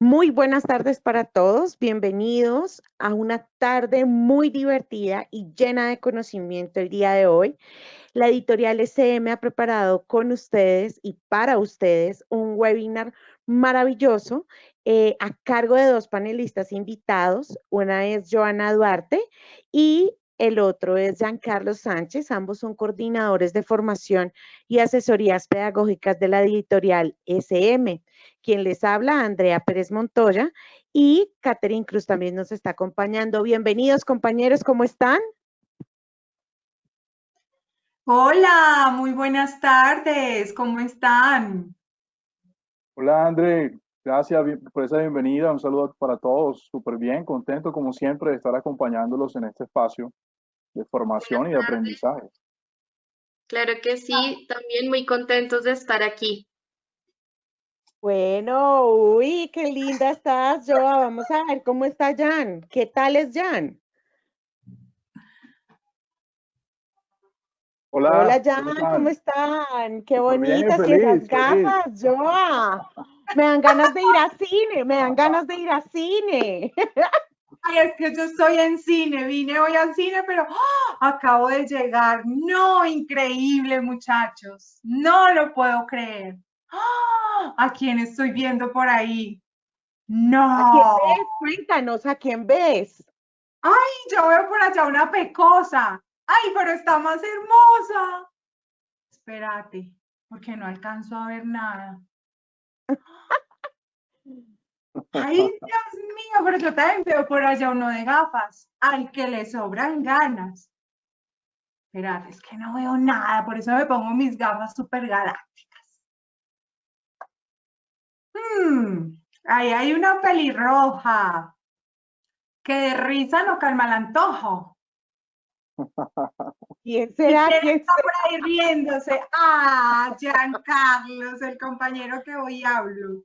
Muy buenas tardes para todos. Bienvenidos a una tarde muy divertida y llena de conocimiento el día de hoy. La editorial SM ha preparado con ustedes y para ustedes un webinar maravilloso a cargo de dos panelistas invitados. Una es Joana Duarte y el otro es Giancarlo Sánchez. Ambos son coordinadores de formación y asesorías pedagógicas de la editorial SM. Quien les habla, Andrea Pérez Montoya, y Catherine Cruz también nos está acompañando. Bienvenidos, compañeros, ¿cómo están? Hola, muy buenas tardes, ¿cómo están? Hola André, gracias por esa bienvenida, un saludo para todos, súper bien, contento como siempre de estar acompañándolos en este espacio de Buenas formación y de tardes. aprendizaje. Claro que sí, también muy contentos de estar aquí. Bueno, uy, qué linda estás, Joa. Vamos a ver cómo está Jan. ¿Qué tal es Jan? Hola, Hola, ¿cómo Jan, ¿cómo están? están? Qué Súper bien, bonitas y esas feliz, feliz. gafas, Joa. Me dan ganas de ir a cine, me dan ganas de ir a cine. Ay, es que yo estoy en cine, vine hoy al cine, pero acabo de llegar. No, increíble, muchachos. No lo puedo creer. ¿A quién estoy viendo por ahí? ¿A quién No. ves? Cuéntanos, ¿a quién ves? Ay, yo veo por allá una pecosa. Ay, pero está más hermosa. Espérate, porque no alcanzo a ver nada. Ay, Dios mío, pero yo también veo por allá uno de gafas, al que le sobran ganas. Esperad, es que no veo nada, por eso me pongo mis gafas súper galácticas. Ahí hay una pelirroja, que de risa no calma el antojo. ¿Quién ¿Y será? quién ¿Quién está será? por ahí riéndose? Ah, Giancarlos, el compañero que hoy hablo.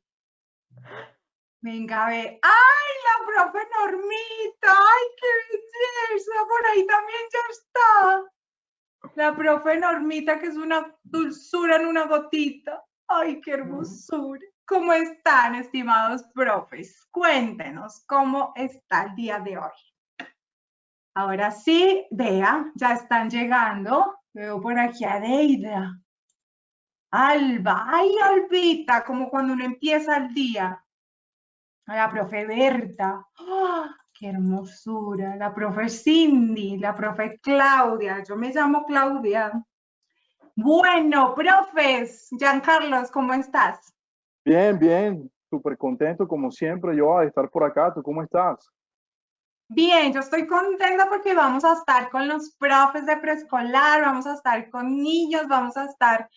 Venga, a ver. ¡Ay, la profe Normita! ¡Ay, qué belleza! Por ahí también ya está. La profe Normita, que es una dulzura en una gotita. ¡Ay, qué hermosura! ¿Cómo están, estimados profes? Cuéntenos cómo está el día de hoy. Ahora sí, vea, ya están llegando. Veo por aquí a Deida. Alba, ay, Albita, como cuando uno empieza el día. A la profe Berta. ¡Oh, qué hermosura! La profe Cindy, la profe Claudia. Yo me llamo Claudia. Bueno, profes, Giancarlos, ¿cómo estás? Bien, bien, súper contento como siempre yo de estar por acá. ¿Tú cómo estás? Bien, yo estoy contenta porque vamos a estar con los profes de preescolar, vamos a estar con niños, vamos a estar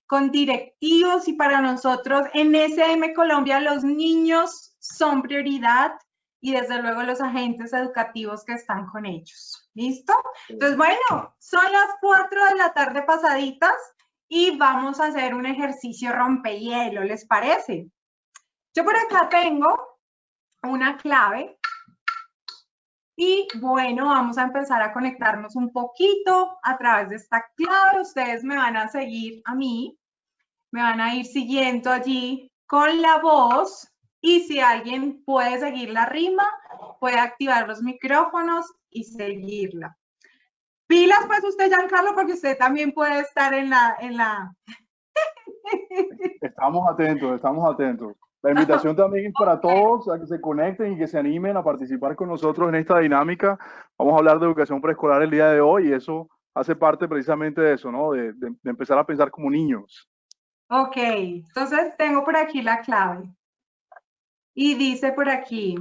con directivos y para nosotros en SM Colombia los niños son prioridad y desde luego los agentes educativos que están con ellos. ¿Listo? Entonces, bueno, son las 4 de la tarde pasaditas y vamos a hacer un ejercicio rompehielo, ¿les parece? Yo por acá tengo una clave y bueno, vamos a empezar a conectarnos un poquito a través de esta clave. Ustedes me van a seguir a mí, me van a ir siguiendo allí con la voz y si alguien puede seguir la rima, puede activar los micrófonos y seguirla. Pilas pues usted, Giancarlo, porque usted también puede estar en la... Estamos atentos, estamos atentos. La invitación también es para todos a que se conecten y que se animen a participar con nosotros en esta dinámica. Vamos a hablar de educación preescolar el día de hoy y eso hace parte precisamente de eso, ¿no? De empezar a pensar como niños. Ok, entonces tengo por aquí la clave. Y dice por aquí,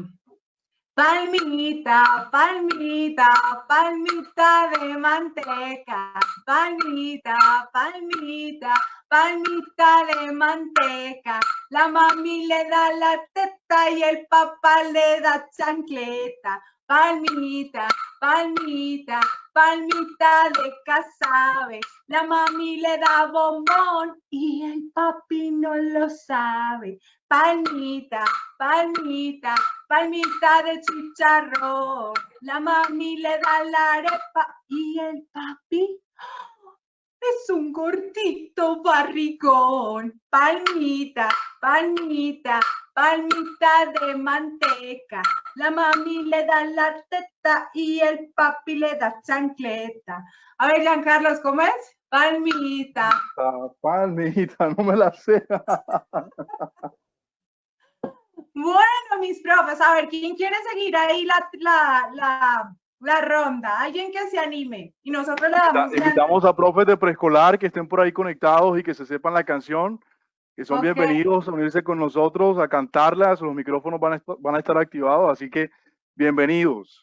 palmita, palmita, palmita de manteca, palmita, palmita, palmita de manteca. La mami le da la teta y el papá le da chancleta. Palmita, palmita, palmita de casabe. La mami le da bombón y el papi no lo sabe. Palmita, palmita, palmita de chicharrón. La mami le da la arepa y el papi es un gordito barrigón. Palmita, palmita, palmita de manteca. La mami le da la teta y el papi le da chancleta. A ver, Giancarlos, ¿cómo es? Palmita. Palmita, no me la sé. Bueno, mis profes, a ver, ¿quién quiere seguir ahí la ronda? Alguien que se anime. Y nosotros le damos... Invitamos a profes de preescolar que estén por ahí conectados y que se sepan la canción, que son bienvenidos a unirse con nosotros, a cantarlas. Los micrófonos van a estar activados, así que bienvenidos.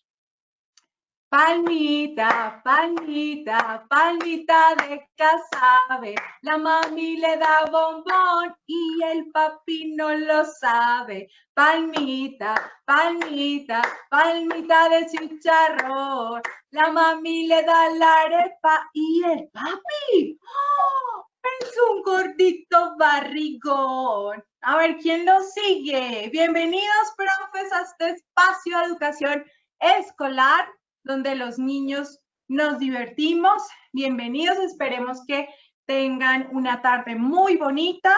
Palmita, palmita, palmita de casabe. La mami le da bombón y el papi no lo sabe. Palmita, palmita, palmita de chicharrón. La mami le da la arepa y el papi ¡oh! Es un gordito barrigón. A ver, ¿quién lo sigue? Bienvenidos, profes, a este espacio de educación escolar donde los niños nos divertimos. Bienvenidos, esperemos que tengan una tarde muy bonita.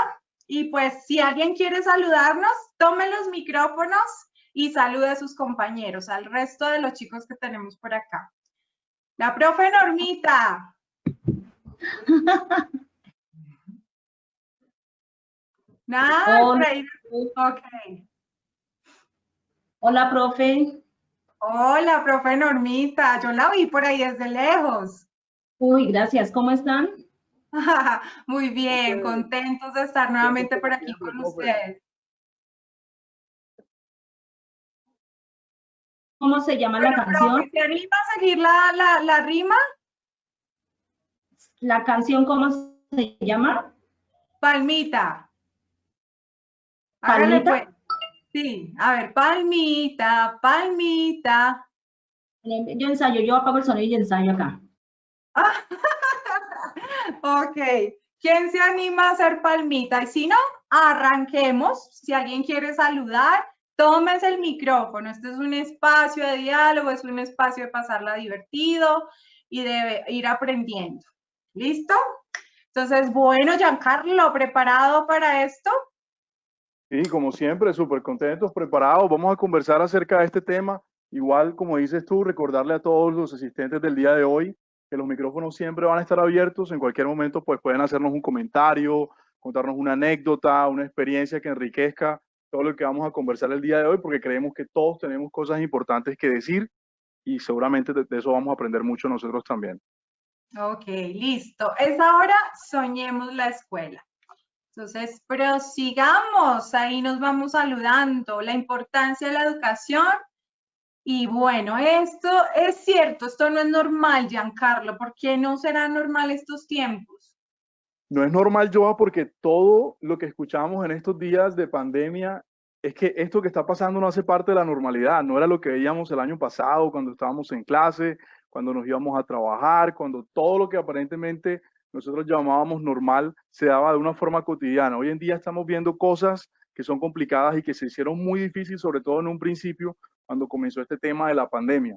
Y pues si alguien quiere saludarnos, tome los micrófonos y salude a sus compañeros, al resto de los chicos que tenemos por acá. La profe Normita. Nada, Hola. Ok. Hola, profe. Hola, profe Normita. Yo la vi por ahí desde lejos. Uy, gracias. ¿Cómo están? Muy bien, contentos de estar nuevamente por aquí con ustedes. ¿Cómo se llama la canción? ¿Te anima a seguir la rima? ¿La canción cómo se llama? Palmita. ¿Palmita? Pues. Sí, a ver, palmita, palmita. Yo ensayo, yo apago el sonido y ensayo acá. Ok, ¿quién se anima a hacer palmita? Y si no, arranquemos. Si alguien quiere saludar, tómese el micrófono. Este es un espacio de diálogo, es un espacio de pasarla divertido y de ir aprendiendo. ¿Listo? Entonces, bueno, Giancarlo, ¿preparado para esto? Sí, como siempre, súper contentos, preparados. Vamos a conversar acerca de este tema. Igual, como dices tú, recordarle a todos los asistentes del día de hoy que los micrófonos siempre van a estar abiertos. En cualquier momento, pues pueden hacernos un comentario, contarnos una anécdota, una experiencia que enriquezca todo lo que vamos a conversar el día de hoy, porque creemos que todos tenemos cosas importantes que decir y seguramente de eso vamos a aprender mucho nosotros también. Ok, listo. Es ahora Soñemos la Escuela. Entonces, prosigamos, ahí nos vamos saludando, la importancia de la educación. Y bueno, esto es cierto, esto no es normal, Giancarlo. ¿Por qué no será normal estos tiempos? No es normal, Joa, porque todo lo que escuchamos en estos días de pandemia es que esto que está pasando no hace parte de la normalidad, no era lo que veíamos el año pasado cuando estábamos en clase, cuando nos íbamos a trabajar, cuando todo lo que aparentemente nosotros llamábamos normal se daba de una forma cotidiana. Hoy en día estamos viendo cosas que son complicadas y que se hicieron muy difíciles, sobre todo en un principio, cuando comenzó este tema de la pandemia.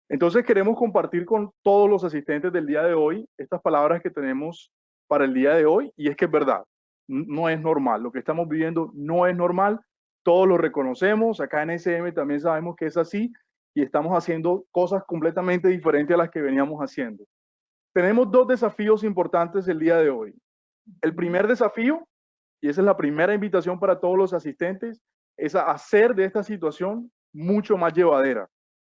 Entonces queremos compartir con todos los asistentes del día de hoy estas palabras que tenemos para el día de hoy, y es que es verdad, no es normal, lo que estamos viviendo no es normal, todos lo reconocemos, acá en SM también sabemos que es así, y estamos haciendo cosas completamente diferentes a las que veníamos haciendo. Tenemos dos desafíos importantes el día de hoy. El primer desafío, y esa es la primera invitación para todos los asistentes, es a hacer de esta situación mucho más llevadera.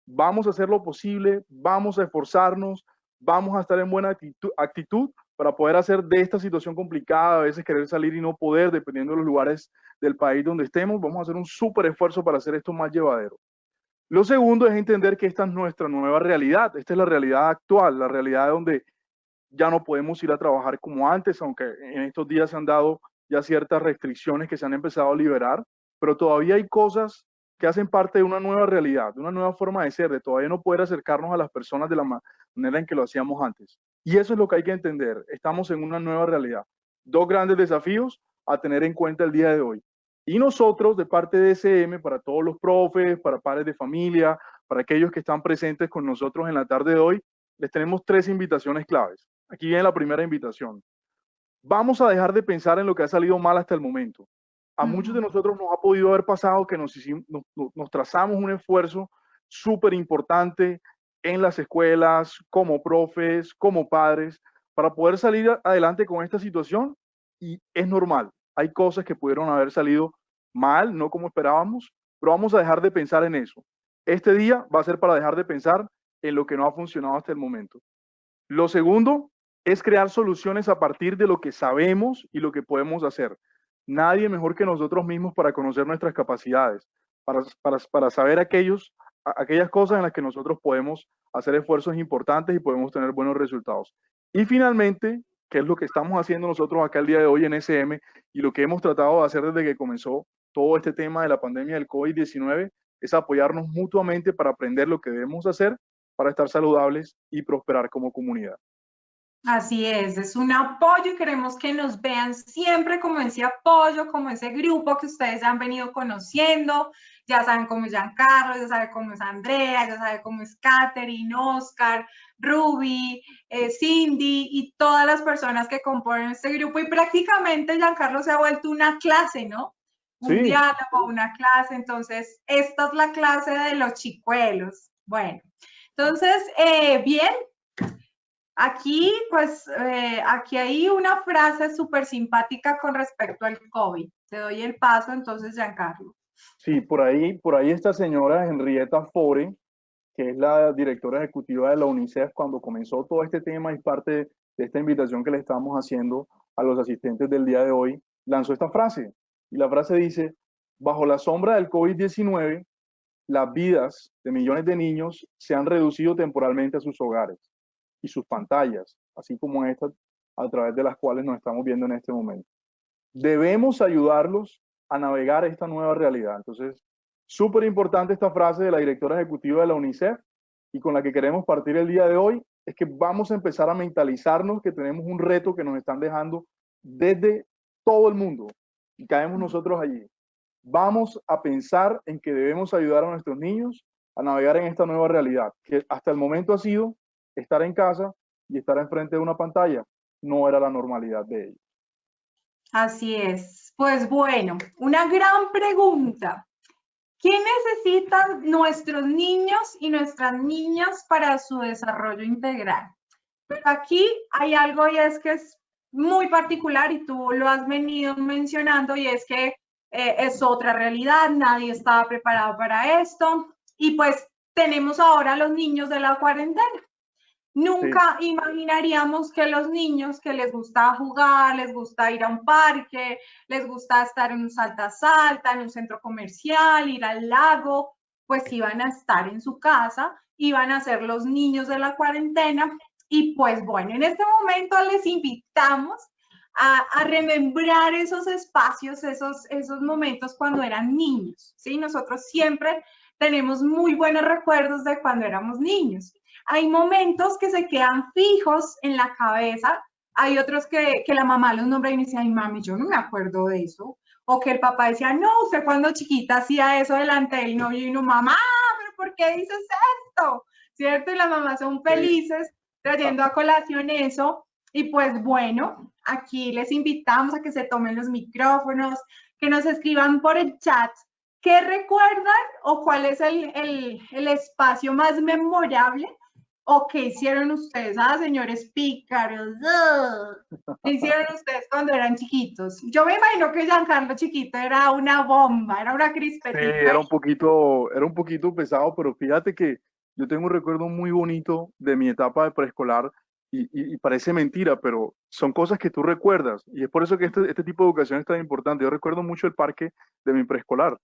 Vamos a hacer lo posible, vamos a esforzarnos, vamos a estar en buena actitud para poder hacer de esta situación complicada, a veces querer salir y no poder, dependiendo de los lugares del país donde estemos, vamos a hacer un súper esfuerzo para hacer esto más llevadero. Lo segundo es entender que esta es nuestra nueva realidad, esta es la realidad actual, la realidad donde ya no podemos ir a trabajar como antes, aunque en estos días se han dado ya ciertas restricciones que se han empezado a liberar, pero todavía hay cosas que hacen parte de una nueva realidad, de una nueva forma de ser, de todavía no poder acercarnos a las personas de la manera en que lo hacíamos antes. Y eso es lo que hay que entender, estamos en una nueva realidad. Dos grandes desafíos a tener en cuenta el día de hoy. Y nosotros, de parte de SM, para todos los profes, para padres de familia, para aquellos que están presentes con nosotros en la tarde de hoy, les tenemos tres invitaciones claves. Aquí viene la primera invitación. Vamos a dejar de pensar en lo que ha salido mal hasta el momento. A muchos de nosotros nos ha podido haber pasado que nos trazamos un esfuerzo súper importante en las escuelas, como profes, como padres, para poder salir adelante con esta situación, y es normal. Hay cosas que pudieron haber salido mal, no como esperábamos, pero vamos a dejar de pensar en eso. Este día va a ser para dejar de pensar en lo que no ha funcionado hasta el momento. Lo segundo es crear soluciones a partir de lo que sabemos y lo que podemos hacer. Nadie mejor que nosotros mismos para conocer nuestras capacidades, para saber aquellas cosas en las que nosotros podemos hacer esfuerzos importantes y podemos tener buenos resultados. Y finalmente, que es lo que estamos haciendo nosotros acá el día de hoy en SM y lo que hemos tratado de hacer desde que comenzó todo este tema de la pandemia del COVID-19, es apoyarnos mutuamente para aprender lo que debemos hacer para estar saludables y prosperar como comunidad. Así es un apoyo y queremos que nos vean siempre como ese apoyo, como ese grupo que ustedes han venido conociendo. Ya saben cómo es Giancarlo, ya saben cómo es Andrea, ya saben cómo es Katherine, Oscar, Ruby, Cindy y todas las personas que componen este grupo. Y prácticamente Giancarlo se ha vuelto una clase, ¿no? Un diálogo, una clase. Entonces, esta es la clase de los chicuelos. Bueno, entonces, bien. Aquí, pues, aquí hay una frase súper simpática con respecto al COVID. Te doy el paso, entonces, Giancarlo. Sí, por ahí esta señora Henrietta Fore, que es la directora ejecutiva de la UNICEF, cuando comenzó todo este tema y parte de esta invitación que le estamos haciendo a los asistentes del día de hoy, lanzó esta frase. Y la frase dice: bajo la sombra del COVID-19, las vidas de millones de niños se han reducido temporalmente a sus hogares y sus pantallas, así como estas a través de las cuales nos estamos viendo en este momento. Debemos ayudarlos a navegar esta nueva realidad. Entonces, súper importante esta frase de la directora ejecutiva de la UNICEF, y con la que queremos partir el día de hoy, es que vamos a empezar a mentalizarnos que tenemos un reto que nos están dejando desde todo el mundo, y caemos nosotros allí. Vamos a pensar en que debemos ayudar a nuestros niños a navegar en esta nueva realidad, que hasta el momento ha sido estar en casa y estar enfrente de una pantalla. No era la normalidad de ellos. Así es. Pues bueno, una gran pregunta. ¿Qué necesitan nuestros niños y nuestras niñas para su desarrollo integral? Pero aquí hay algo, y es que es muy particular y tú lo has venido mencionando, y es que es otra realidad, nadie estaba preparado para esto, y pues tenemos ahora los niños de la cuarentena. Nunca imaginaríamos que los niños que les gusta jugar, les gusta ir a un parque, les gusta estar en un salta-salta, en un centro comercial, ir al lago, pues iban a estar en su casa, iban a ser los niños de la cuarentena. Y pues bueno, en este momento les invitamos a remembrar esos espacios, esos momentos cuando eran niños, ¿sí? Nosotros siempre tenemos muy buenos recuerdos de cuando éramos niños. Hay momentos que se quedan fijos en la cabeza, hay otros que la mamá los nombra y dice: ay, mami, yo no me acuerdo de eso. O que el papá decía: no, usted cuando chiquita hacía eso delante del novio, y no, mamá, ¿pero por qué dices esto? ¿Cierto? Y las mamás son felices trayendo a colación eso. Y pues bueno, aquí les invitamos a que se tomen los micrófonos, que nos escriban por el chat qué recuerdan o cuál es el espacio más memorable. ¿O qué hicieron ustedes? Ah, señores pícaros. ¿Qué hicieron ustedes cuando eran chiquitos? Yo me imagino que Giancarlo chiquito era una bomba, era una crispetita. Sí, era un poquito pesado, pero fíjate que yo tengo un recuerdo muy bonito de mi etapa de preescolar, y parece mentira, pero son cosas que tú recuerdas, y es por eso que este tipo de educación es tan importante. Yo recuerdo mucho el parque de mi preescolar,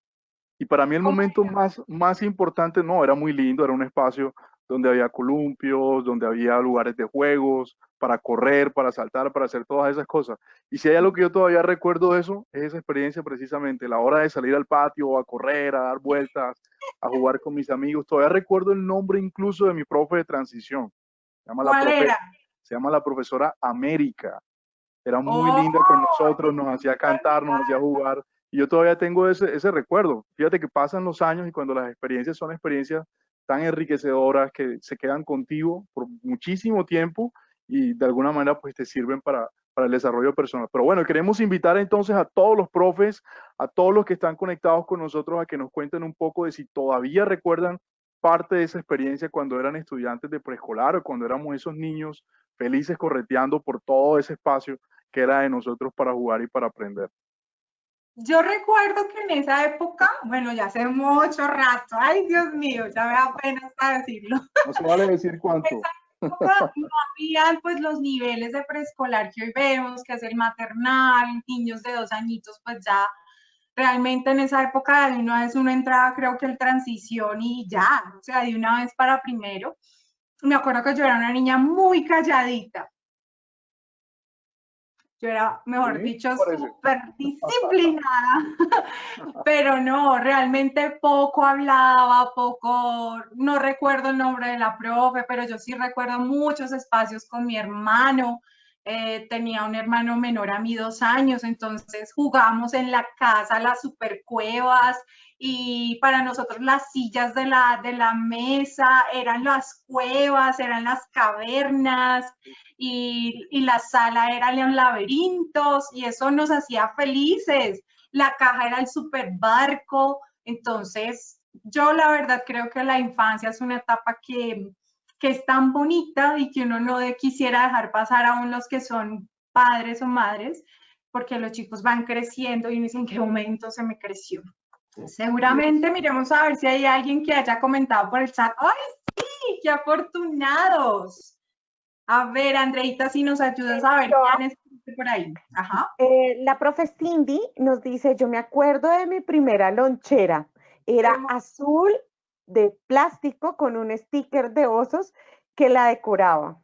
y para mí el momento más importante, no, era muy lindo, era un espacio donde había columpios, donde había lugares de juegos, para correr, para saltar, para hacer todas esas cosas. Y si hay algo que yo todavía recuerdo de eso, es esa experiencia precisamente, la hora de salir al patio, a correr, a dar vueltas, a jugar con mis amigos. Todavía recuerdo el nombre incluso de mi profe de transición. ¿Cuál era? Se llama la profesora América. Era muy linda con nosotros, nos hacía cantar, nos hacía jugar. Y yo todavía tengo ese recuerdo. Fíjate que pasan los años, y cuando las experiencias son experiencias tan enriquecedoras que se quedan contigo por muchísimo tiempo, y de alguna manera pues te sirven para para el desarrollo personal. Pero bueno, queremos invitar entonces a todos los profes, a todos los que están conectados con nosotros, a que nos cuenten un poco de si todavía recuerdan parte de esa experiencia cuando eran estudiantes de preescolar o cuando éramos esos niños felices correteando por todo ese espacio que era de nosotros para jugar y para aprender. Yo recuerdo que en esa época, bueno, ya hace mucho rato, ay Dios mío, ya me da pena hasta decirlo. No se vale decir cuánto. No habían pues los niveles de preescolar que hoy vemos, que es el maternal, niños de 2 añitos, pues ya realmente en esa época de una vez uno entraba, creo que el transición y ya, o sea, de una vez para primero. Me acuerdo que yo era una niña muy calladita. Yo era, mejor Sí, dicho, parece. súper disciplinada, pero no, realmente poco hablaba, poco, no recuerdo el nombre de la profe, pero yo sí recuerdo muchos espacios con mi hermano. Tenía un hermano menor a mí, 2 años, entonces jugamos en la casa las supercuevas y para nosotros las sillas de la mesa eran las cuevas, eran las cavernas y la sala eran los laberintos y eso nos hacía felices. La caja era el super barco, entonces yo la verdad creo que la infancia es una etapa que es tan bonita y que uno no quisiera dejar pasar aún los que son padres o madres, porque los chicos van creciendo y dicen, ¿en qué momento se me creció? Seguramente miremos a ver si hay alguien que haya comentado por el chat. ¡Ay, sí! ¡Qué afortunados! A ver, Andreita, si nos ayudas a ver quién es por ahí. Ajá. La profe Cindy nos dice, yo me acuerdo de mi primera lonchera. Era azul de plástico con un sticker de osos que la decoraba.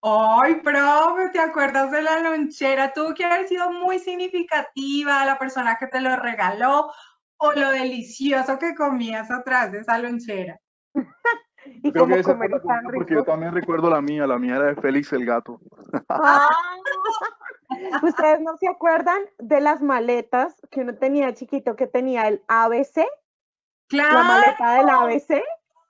Ay, profe, ¿te acuerdas de la lonchera? Tuvo que haber sido muy significativa la persona que te lo regaló o lo delicioso que comías atrás de esa lonchera. Y Creo que como esa fue comer la tan comida porque yo rico. también recuerdo la mía era de Félix el gato. Ah, ¿ustedes no se acuerdan de las maletas que uno tenía chiquito que tenía el ABC? ¡Claro! La maleta del ABC.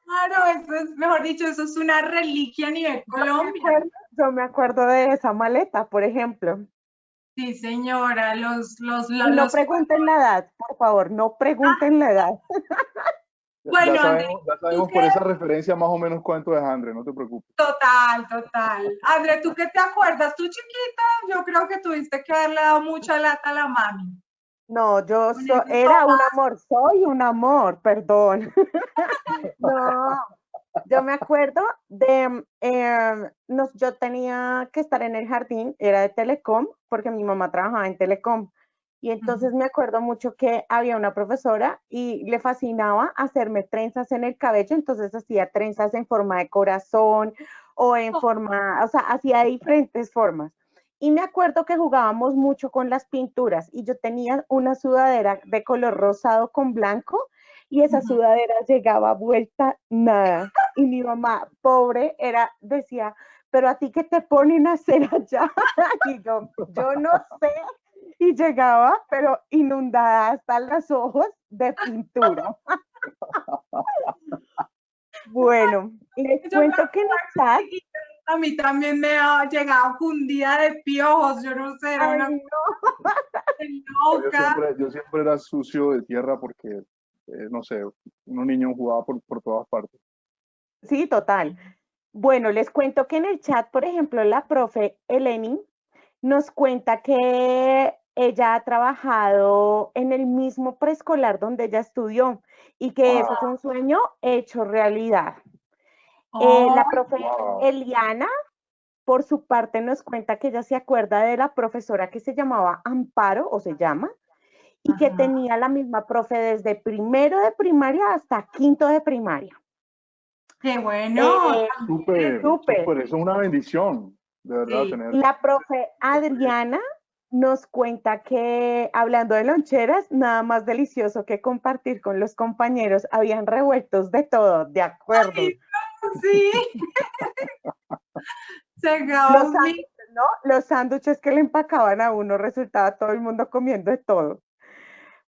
Claro, eso es, mejor dicho, eso es una reliquia a nivel Colombia. Yo me acuerdo de esa maleta, por ejemplo. Sí, señora, Y no pregunten la edad, por favor, no pregunten la edad. Bueno, Ya sabemos por esa referencia más o menos cuánto es, André, no te preocupes. Total, total. André, ¿tú qué te acuerdas? ¿Tú chiquita? Yo creo que tuviste que haberle dado mucha lata a la mami. No, era un amor, soy un amor, perdón. No, yo me acuerdo de, yo tenía que estar en el jardín, era de Telecom, porque mi mamá trabajaba en Telecom. Y entonces me acuerdo mucho que había una profesora y le fascinaba hacerme trenzas en el cabello, entonces hacía trenzas en forma de corazón o en forma, o sea, hacía diferentes formas. Y me acuerdo que jugábamos mucho con las pinturas y yo tenía una sudadera de color rosado con blanco y esa sudadera llegaba vuelta nada. Y mi mamá, pobre, decía, pero a ti qué te ponen a hacer allá. Y yo no sé. Y llegaba, pero inundada hasta los ojos de pintura. Bueno, les cuento que en el chat. A mí también me ha llegado fundida de piojos, yo no sé, era una loca. Yo siempre era sucio de tierra porque, no sé, un niño jugaba por todas partes. Sí, total. Bueno, les cuento que en el chat, por ejemplo, la profe Eleni nos cuenta que ella ha trabajado en el mismo preescolar donde ella estudió y que eso fue un sueño hecho realidad. La profe Eliana, por su parte, nos cuenta que ella se acuerda de la profesora que se llamaba Amparo, o se llama, y que tenía la misma profe desde primero de primaria hasta quinto de primaria. ¡Qué bueno! Súper, eso es una bendición, de verdad, tener. La profe Adriana nos cuenta que, hablando de loncheras, nada más delicioso que compartir con los compañeros. Habían revueltos de todo, de acuerdo. Ay, sí. Los sándwiches que le empacaban a uno, resultaba todo el mundo comiendo de todo.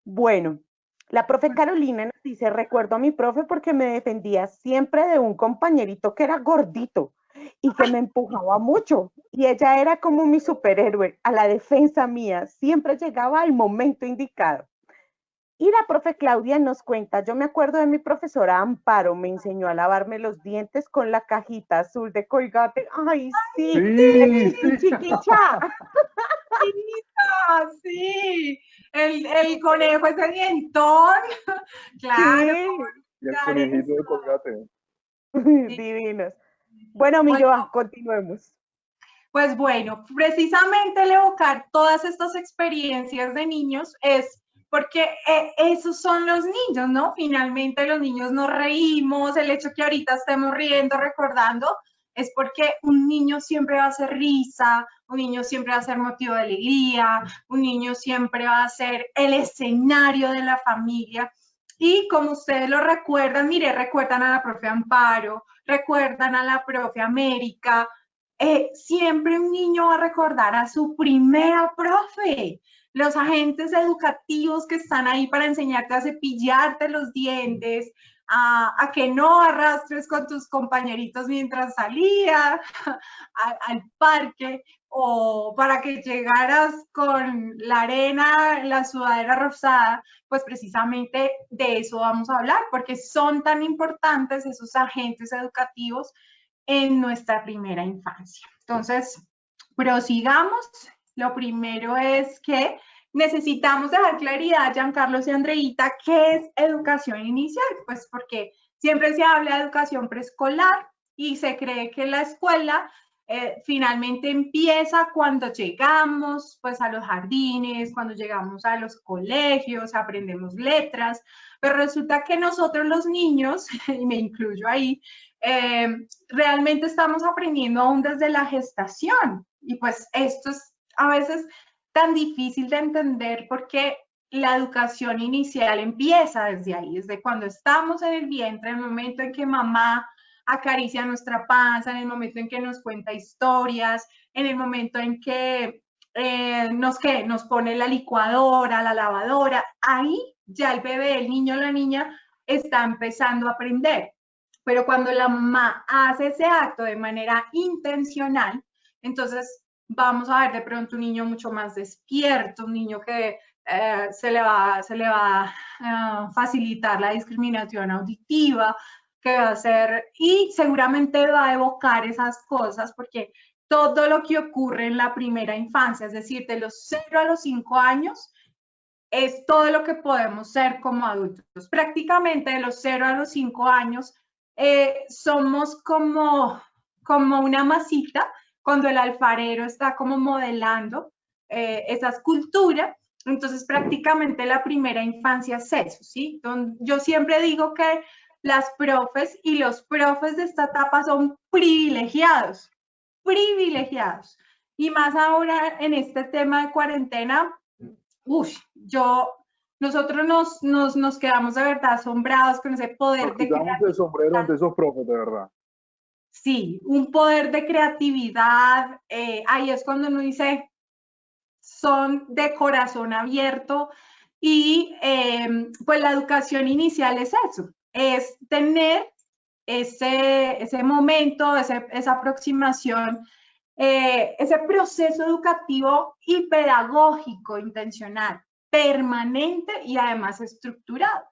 Bueno, la profe Carolina nos dice, recuerdo a mi profe porque me defendía siempre de un compañerito que era gordito y que me empujaba mucho. Y ella era como mi superhéroe, a la defensa mía. Siempre llegaba al momento indicado. Y la profe Claudia nos cuenta, yo me acuerdo de mi profesora Amparo, me enseñó a lavarme los dientes con la cajita azul de Colgate. ¡Ay, sí! Sí, sí. ¡Chiquicha! Ah, sí, el conejo ese dientón, claro. Sí, Y el Karen, conejito de Colgate. sí. divinos. Bueno, mi Bueno, Joa, continuemos. pues bueno, precisamente el evocar todas estas experiencias de niños es porque esos son los niños, ¿no? Finalmente los niños nos reímos, el hecho que ahorita estemos riendo, recordando, es porque un niño siempre va a ser risa, un niño siempre va a ser motivo de alegría, un niño siempre va a ser el escenario de la familia. Y como ustedes lo recuerdan, mire, recuerdan a la profe Amparo, recuerdan a la profe América, siempre un niño va a recordar a su primera profe, los agentes educativos que están ahí para enseñarte a cepillarte los dientes, a que no arrastres con tus compañeritos mientras salías al parque, o para que llegaras con la arena, la sudadera rosada, pues precisamente de eso vamos a hablar, porque son tan importantes esos agentes educativos en nuestra primera infancia. Entonces, prosigamos. Lo primero es que necesitamos dejar claridad, Giancarlos y Andreita, ¿qué es educación inicial? Pues porque siempre se habla de educación preescolar y se cree que la escuela finalmente empieza cuando llegamos pues a los jardines, cuando llegamos a los colegios, aprendemos letras, pero resulta que nosotros los niños, y me incluyo ahí, realmente estamos aprendiendo aún desde la gestación. Y pues esto es a veces tan difícil de entender porque la educación inicial empieza desde ahí, desde cuando estamos en el vientre, en el momento en que mamá acaricia nuestra panza, en el momento en que nos cuenta historias, en el momento en que nos pone la licuadora, la lavadora, ahí ya el bebé, el niño o la niña está empezando a aprender. Pero cuando la mamá hace ese acto de manera intencional, entonces vamos a ver de pronto un niño mucho más despierto, un niño que se le va a facilitar la discriminación auditiva, que va a hacer, y seguramente va a evocar esas cosas, porque todo lo que ocurre en la primera infancia, es decir, de los 0 a los 5 años, es todo lo que podemos ser como adultos. Prácticamente de los 0 a los 5 años somos como una masita cuando el alfarero está como modelando esa escultura. Entonces prácticamente la primera infancia es eso, ¿sí? Yo siempre digo que las profes y los profes de esta etapa son privilegiados, privilegiados. Y más ahora en este tema de cuarentena, nosotros nos quedamos de verdad asombrados con ese poder Nos de quitamos el sombrero ante esos profes, de verdad. Sí, un poder de creatividad. Ahí es cuando uno dice, son de corazón abierto y pues la educación inicial es eso, es tener ese momento, esa aproximación, ese proceso educativo y pedagógico intencional, permanente y además estructurado.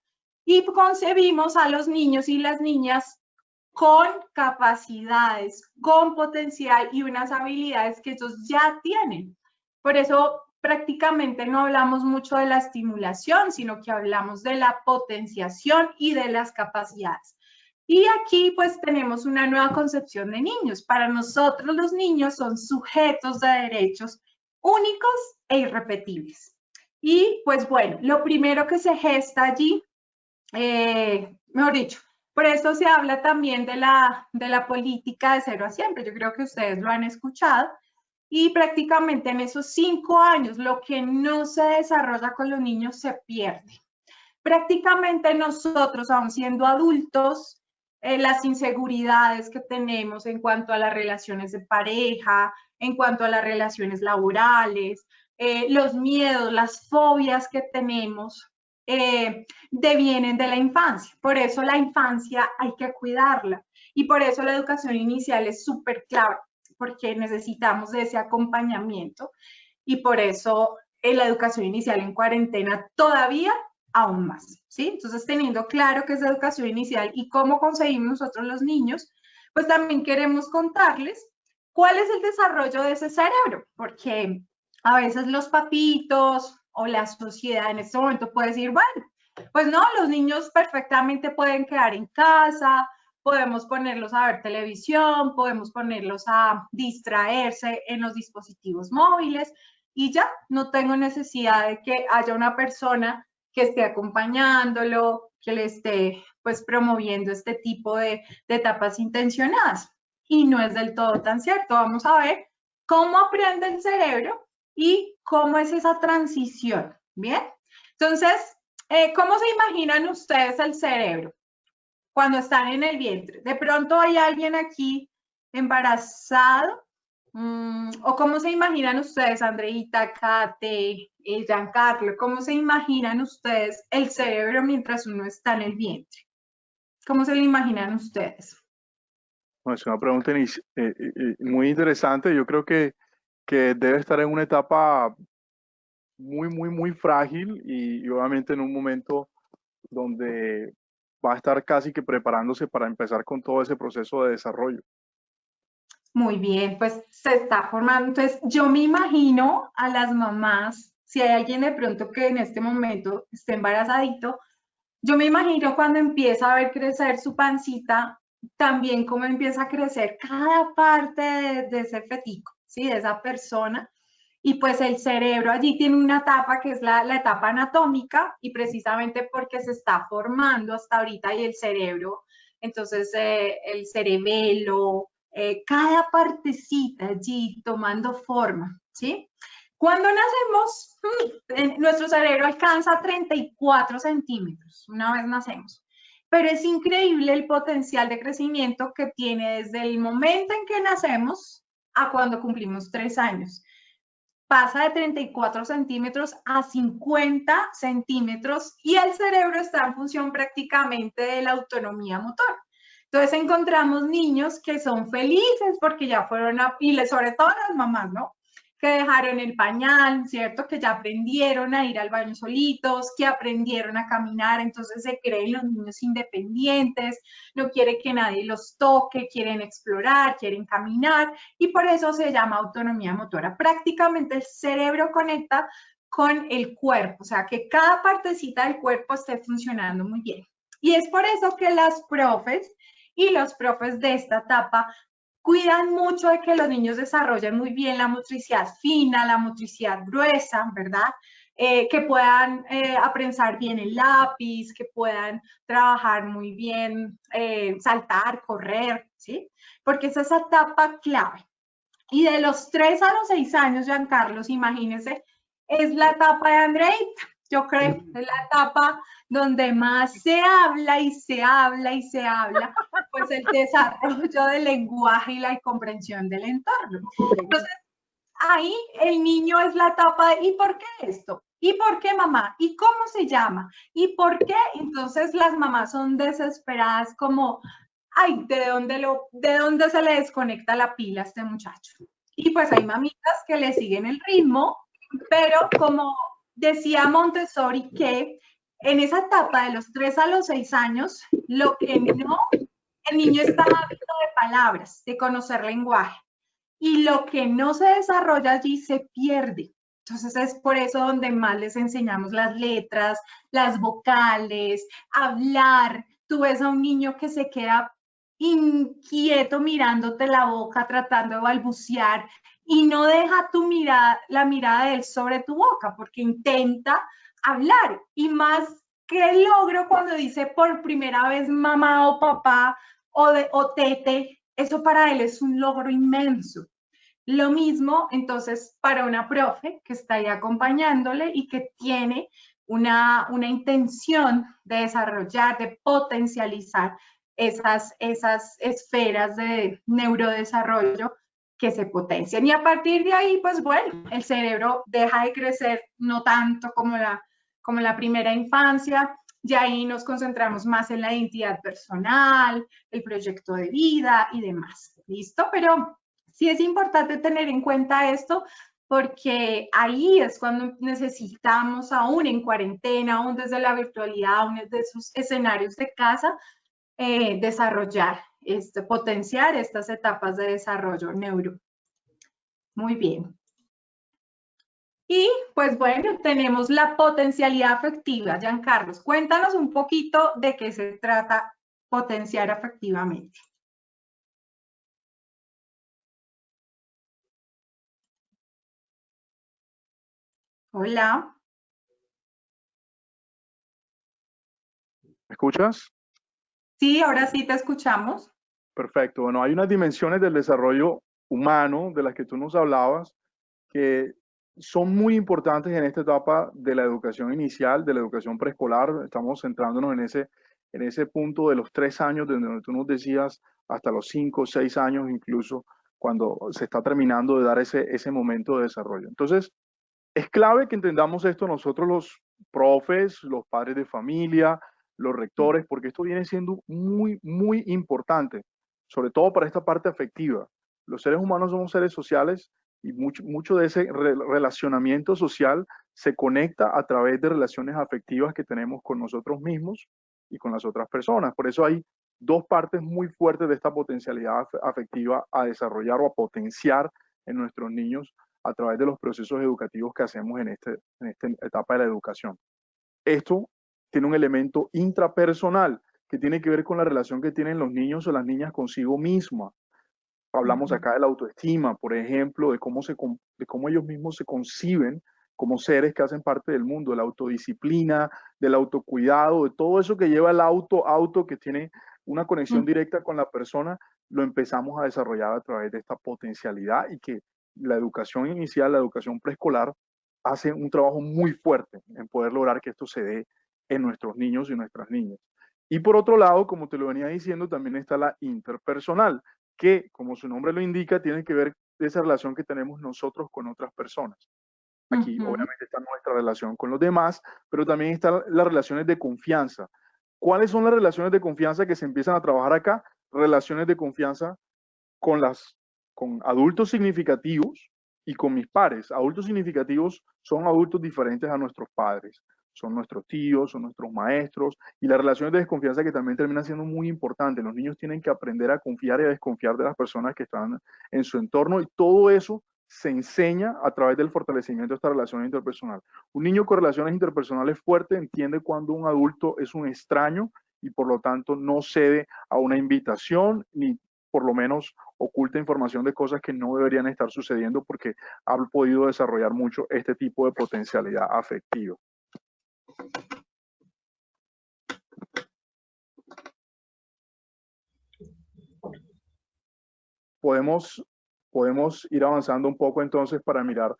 Y concebimos a los niños y las niñas con capacidades, con potencial y unas habilidades que ellos ya tienen. Por eso prácticamente no hablamos mucho de la estimulación, sino que hablamos de la potenciación y de las capacidades. Y aquí pues tenemos una nueva concepción de niños. Para nosotros los niños son sujetos de derechos únicos e irrepetibles. Y pues bueno, lo primero que se gesta allí, mejor dicho, por eso se habla también de la política de 0 a siempre. Yo creo que ustedes lo han escuchado. Y prácticamente en esos 5 años, lo que no se desarrolla con los niños se pierde. Prácticamente nosotros, aún siendo adultos, las inseguridades que tenemos en cuanto a las relaciones de pareja, en cuanto a las relaciones laborales, los miedos, las fobias que tenemos, devienen de la infancia. Por eso la infancia hay que cuidarla. Y por eso la educación inicial es súper clave, porque necesitamos de ese acompañamiento y por eso la educación inicial en cuarentena todavía aún más, ¿sí? Entonces, teniendo claro qué es la educación inicial y cómo conseguimos nosotros los niños, pues también queremos contarles cuál es el desarrollo de ese cerebro, porque a veces los papitos o la sociedad en este momento puede decir, bueno, pues no, los niños perfectamente pueden quedar en casa, podemos ponerlos a ver televisión, podemos ponerlos a distraerse en los dispositivos móviles y ya no tengo necesidad de que haya una persona que esté acompañándolo, que le esté pues promoviendo este tipo de etapas intencionadas. Y no es del todo tan cierto. Vamos a ver cómo aprende el cerebro y cómo es esa transición, ¿bien? Entonces, ¿cómo se imaginan ustedes el cerebro cuando están en el vientre? De pronto hay alguien aquí embarazado. ¿O cómo se imaginan ustedes, Andreita, Kate, Giancarlo, cómo se imaginan ustedes el cerebro mientras uno está en el vientre? ¿Cómo se lo imaginan ustedes? Bueno, es una pregunta muy interesante. Yo creo que debe estar en una etapa muy frágil y obviamente en un momento donde va a estar casi que preparándose para empezar con todo ese proceso de desarrollo. Muy bien, pues se está formando. Entonces, yo me imagino a las mamás, si hay alguien de pronto que en este momento esté embarazadito, yo me imagino cuando empieza a ver crecer su pancita, también cómo empieza a crecer cada parte de ese fetico, ¿sí? De esa persona. Y pues el cerebro allí tiene una etapa que es la etapa anatómica y precisamente porque se está formando hasta ahorita y el cerebro, entonces el cerebelo, cada partecita allí tomando forma, ¿sí? Cuando nacemos, nuestro cerebro alcanza 34 centímetros, una vez nacemos. Pero es increíble el potencial de crecimiento que tiene desde el momento en que nacemos a cuando cumplimos 3 años. Pasa de 34 centímetros a 50 centímetros y el cerebro está en función prácticamente de la autonomía motora. Entonces encontramos niños que son felices porque ya fueron y sobre todo las mamás, ¿no? Que dejaron el pañal, ¿cierto? Que ya aprendieron a ir al baño solitos, que aprendieron a caminar, entonces se creen los niños independientes, no quiere que nadie los toque, quieren explorar, quieren caminar, y por eso se llama autonomía motora. Prácticamente el cerebro conecta con el cuerpo, o sea, que cada partecita del cuerpo esté funcionando muy bien. Y es por eso que las profes y los profes de esta etapa cuidan mucho de que los niños desarrollen muy bien la motricidad fina, la motricidad gruesa, ¿verdad? Que puedan aprensar bien el lápiz, que puedan trabajar muy bien, saltar, correr, ¿sí? Porque esa es esa etapa clave. Y de los 3 a los 6 años, Giancarlos, imagínense, es la etapa de Andreita. Yo creo que es la etapa donde más se habla y se habla y se habla, pues el desarrollo del lenguaje y la comprensión del entorno. Entonces, ahí el niño es la etapa de, ¿y por qué esto? ¿Y por qué mamá? ¿Y cómo se llama? ¿Y por qué? Entonces las mamás son desesperadas como, ay, ¿de dónde se le desconecta la pila a este muchacho? Y pues hay mamitas que le siguen el ritmo, pero como decía Montessori que en esa etapa de los 3 a los 6 años, lo que no, el niño está hábito de palabras, de conocer lenguaje, y lo que no se desarrolla allí se pierde. Entonces es por eso donde más les enseñamos las letras, las vocales, hablar. Tú ves a un niño que se queda inquieto mirándote la boca, tratando de balbucear y no deja tu mirada, la mirada de él sobre tu boca, porque intenta hablar. Y más que logro cuando dice por primera vez mamá o papá o tete, eso para él es un logro inmenso. Lo mismo, entonces, para una profe que está ahí acompañándole y que tiene una intención de desarrollar, de potencializar esas esferas de neurodesarrollo que se potencian. Y a partir de ahí, pues bueno, el cerebro deja de crecer no tanto como la primera infancia ya ahí nos concentramos más en la identidad personal, el proyecto de vida y demás. ¿Listo? Pero sí es importante tener en cuenta esto porque ahí es cuando necesitamos, aún en cuarentena, aún desde la virtualidad, aún desde esos escenarios de casa, desarrollar, potenciar estas etapas de desarrollo neuro. Muy bien. Y pues bueno, tenemos la potencialidad afectiva. Giancarlos, cuéntanos un poquito de qué se trata potenciar afectivamente. Hola. ¿Me escuchas? Sí, ahora sí te escuchamos. Perfecto. Bueno, hay unas dimensiones del desarrollo humano de las que tú nos hablabas que son muy importantes en esta etapa de la educación inicial, de la educación preescolar. Estamos centrándonos en ese punto de los 3 años, de donde tú nos decías hasta los 5 o 6 años incluso, cuando se está terminando de dar ese momento de desarrollo. Entonces, es clave que entendamos esto nosotros los profes, los padres de familia, los rectores, porque esto viene siendo muy, muy importante, sobre todo para esta parte afectiva. Los seres humanos somos seres sociales y mucho de ese relacionamiento social se conecta a través de relaciones afectivas que tenemos con nosotros mismos y con las otras personas. Por eso hay dos partes muy fuertes de esta potencialidad afectiva a desarrollar o a potenciar en nuestros niños a través de los procesos educativos que hacemos en esta etapa de la educación. Esto tiene un elemento intrapersonal que tiene que ver con la relación que tienen los niños o las niñas consigo misma. Hablamos acá de la autoestima, por ejemplo, de cómo ellos mismos se conciben como seres que hacen parte del mundo, de la autodisciplina, del autocuidado, de todo eso que lleva el auto que tiene una conexión directa con la persona, lo empezamos a desarrollar a través de esta potencialidad y que la educación inicial, la educación preescolar, hace un trabajo muy fuerte en poder lograr que esto se dé en nuestros niños y nuestras niñas. Y por otro lado, como te lo venía diciendo, también está la interpersonal, que, como su nombre lo indica, tiene que ver esa relación que tenemos nosotros con otras personas. Aquí, obviamente, está nuestra relación con los demás, pero también están las relaciones de confianza. ¿Cuáles son las relaciones de confianza que se empiezan a trabajar acá? Relaciones de confianza con adultos significativos y con mis pares. Adultos significativos son adultos diferentes a nuestros padres. Son nuestros tíos, son nuestros maestros, y las relaciones de desconfianza que también terminan siendo muy importantes. Los niños tienen que aprender a confiar y a desconfiar de las personas que están en su entorno, y todo eso se enseña a través del fortalecimiento de esta relación interpersonal. Un niño con relaciones interpersonales fuertes entiende cuando un adulto es un extraño y por lo tanto no cede a una invitación ni por lo menos oculta información de cosas que no deberían estar sucediendo porque ha podido desarrollar mucho este tipo de potencialidad afectiva. Podemos ir avanzando un poco entonces para mirar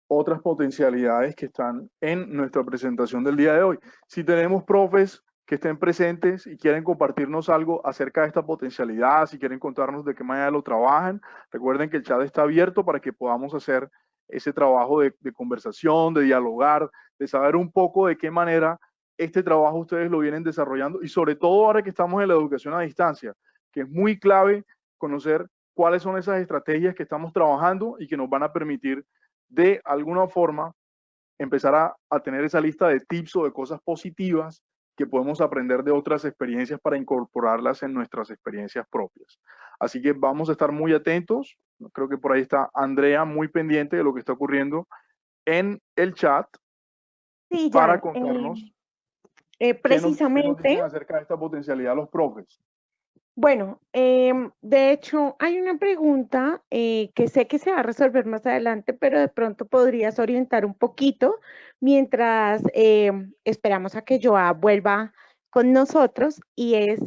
otras potencialidades que están en nuestra presentación del día de hoy. Si tenemos profes que estén presentes y quieren compartirnos algo acerca de esta potencialidad, si quieren contarnos de qué manera lo trabajan, recuerden que el chat está abierto para que podamos hacer ese trabajo de conversación, de dialogar, de saber un poco de qué manera este trabajo ustedes lo vienen desarrollando y sobre todo ahora que estamos en la educación a distancia, que es muy clave conocer cuáles son esas estrategias que estamos trabajando y que nos van a permitir de alguna forma empezar a tener esa lista de tips o de cosas positivas que podemos aprender de otras experiencias para incorporarlas en nuestras experiencias propias. Así que vamos a estar muy atentos. Creo que por ahí está Andrea muy pendiente de lo que está ocurriendo en el chat Sí, para Jan, contarnos qué nos dicen precisamente, acerca de esta potencialidad los profes. bueno, de hecho hay una pregunta que sé que se va a resolver más adelante, pero de pronto podrías orientar un poquito mientras esperamos a que Joa vuelva con nosotros, y es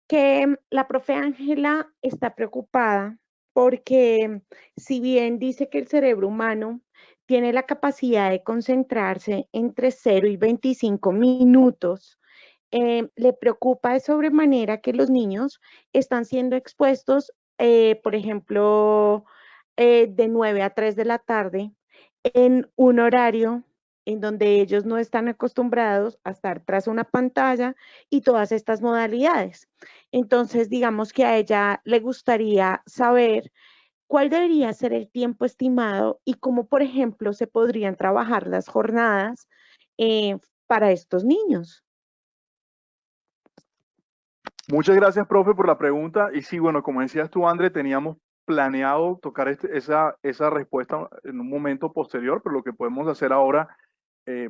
que la profe Ángela está preocupada porque si bien dice que el cerebro humano tiene la capacidad de concentrarse entre 0 y 25 minutos, le preocupa de sobremanera que los niños están siendo expuestos, por ejemplo, de 9 a 3 de la tarde en un horario en donde ellos no están acostumbrados a estar tras una pantalla y todas estas modalidades. Entonces, digamos que a ella le gustaría saber cuál debería ser el tiempo estimado y cómo, por ejemplo, se podrían trabajar las jornadas para estos niños. Muchas gracias, profe, por la pregunta. Y sí, bueno, como decías tú, André, teníamos planeado tocar esa respuesta en un momento posterior, pero lo que podemos hacer ahora,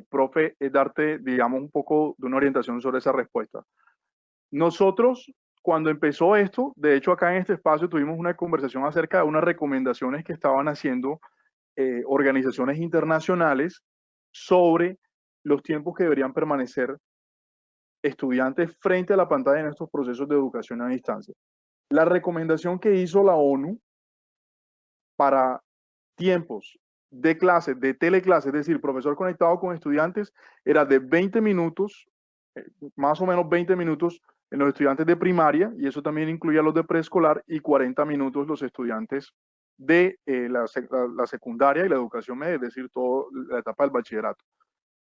profe, es darte, digamos, un poco de una orientación sobre esa respuesta. Nosotros, cuando empezó esto, de hecho, acá en este espacio tuvimos una conversación acerca de unas recomendaciones que estaban haciendo organizaciones internacionales sobre los tiempos que deberían permanecer estudiantes frente a la pantalla en estos procesos de educación a distancia. La recomendación que hizo la ONU para tiempos de clase, de teleclase, es decir, profesor conectado con estudiantes, era de 20 minutos, más o menos 20 minutos en los estudiantes de primaria, y eso también incluye a los de preescolar, y 40 minutos los estudiantes de la secundaria y la educación media, es decir, toda la etapa del bachillerato.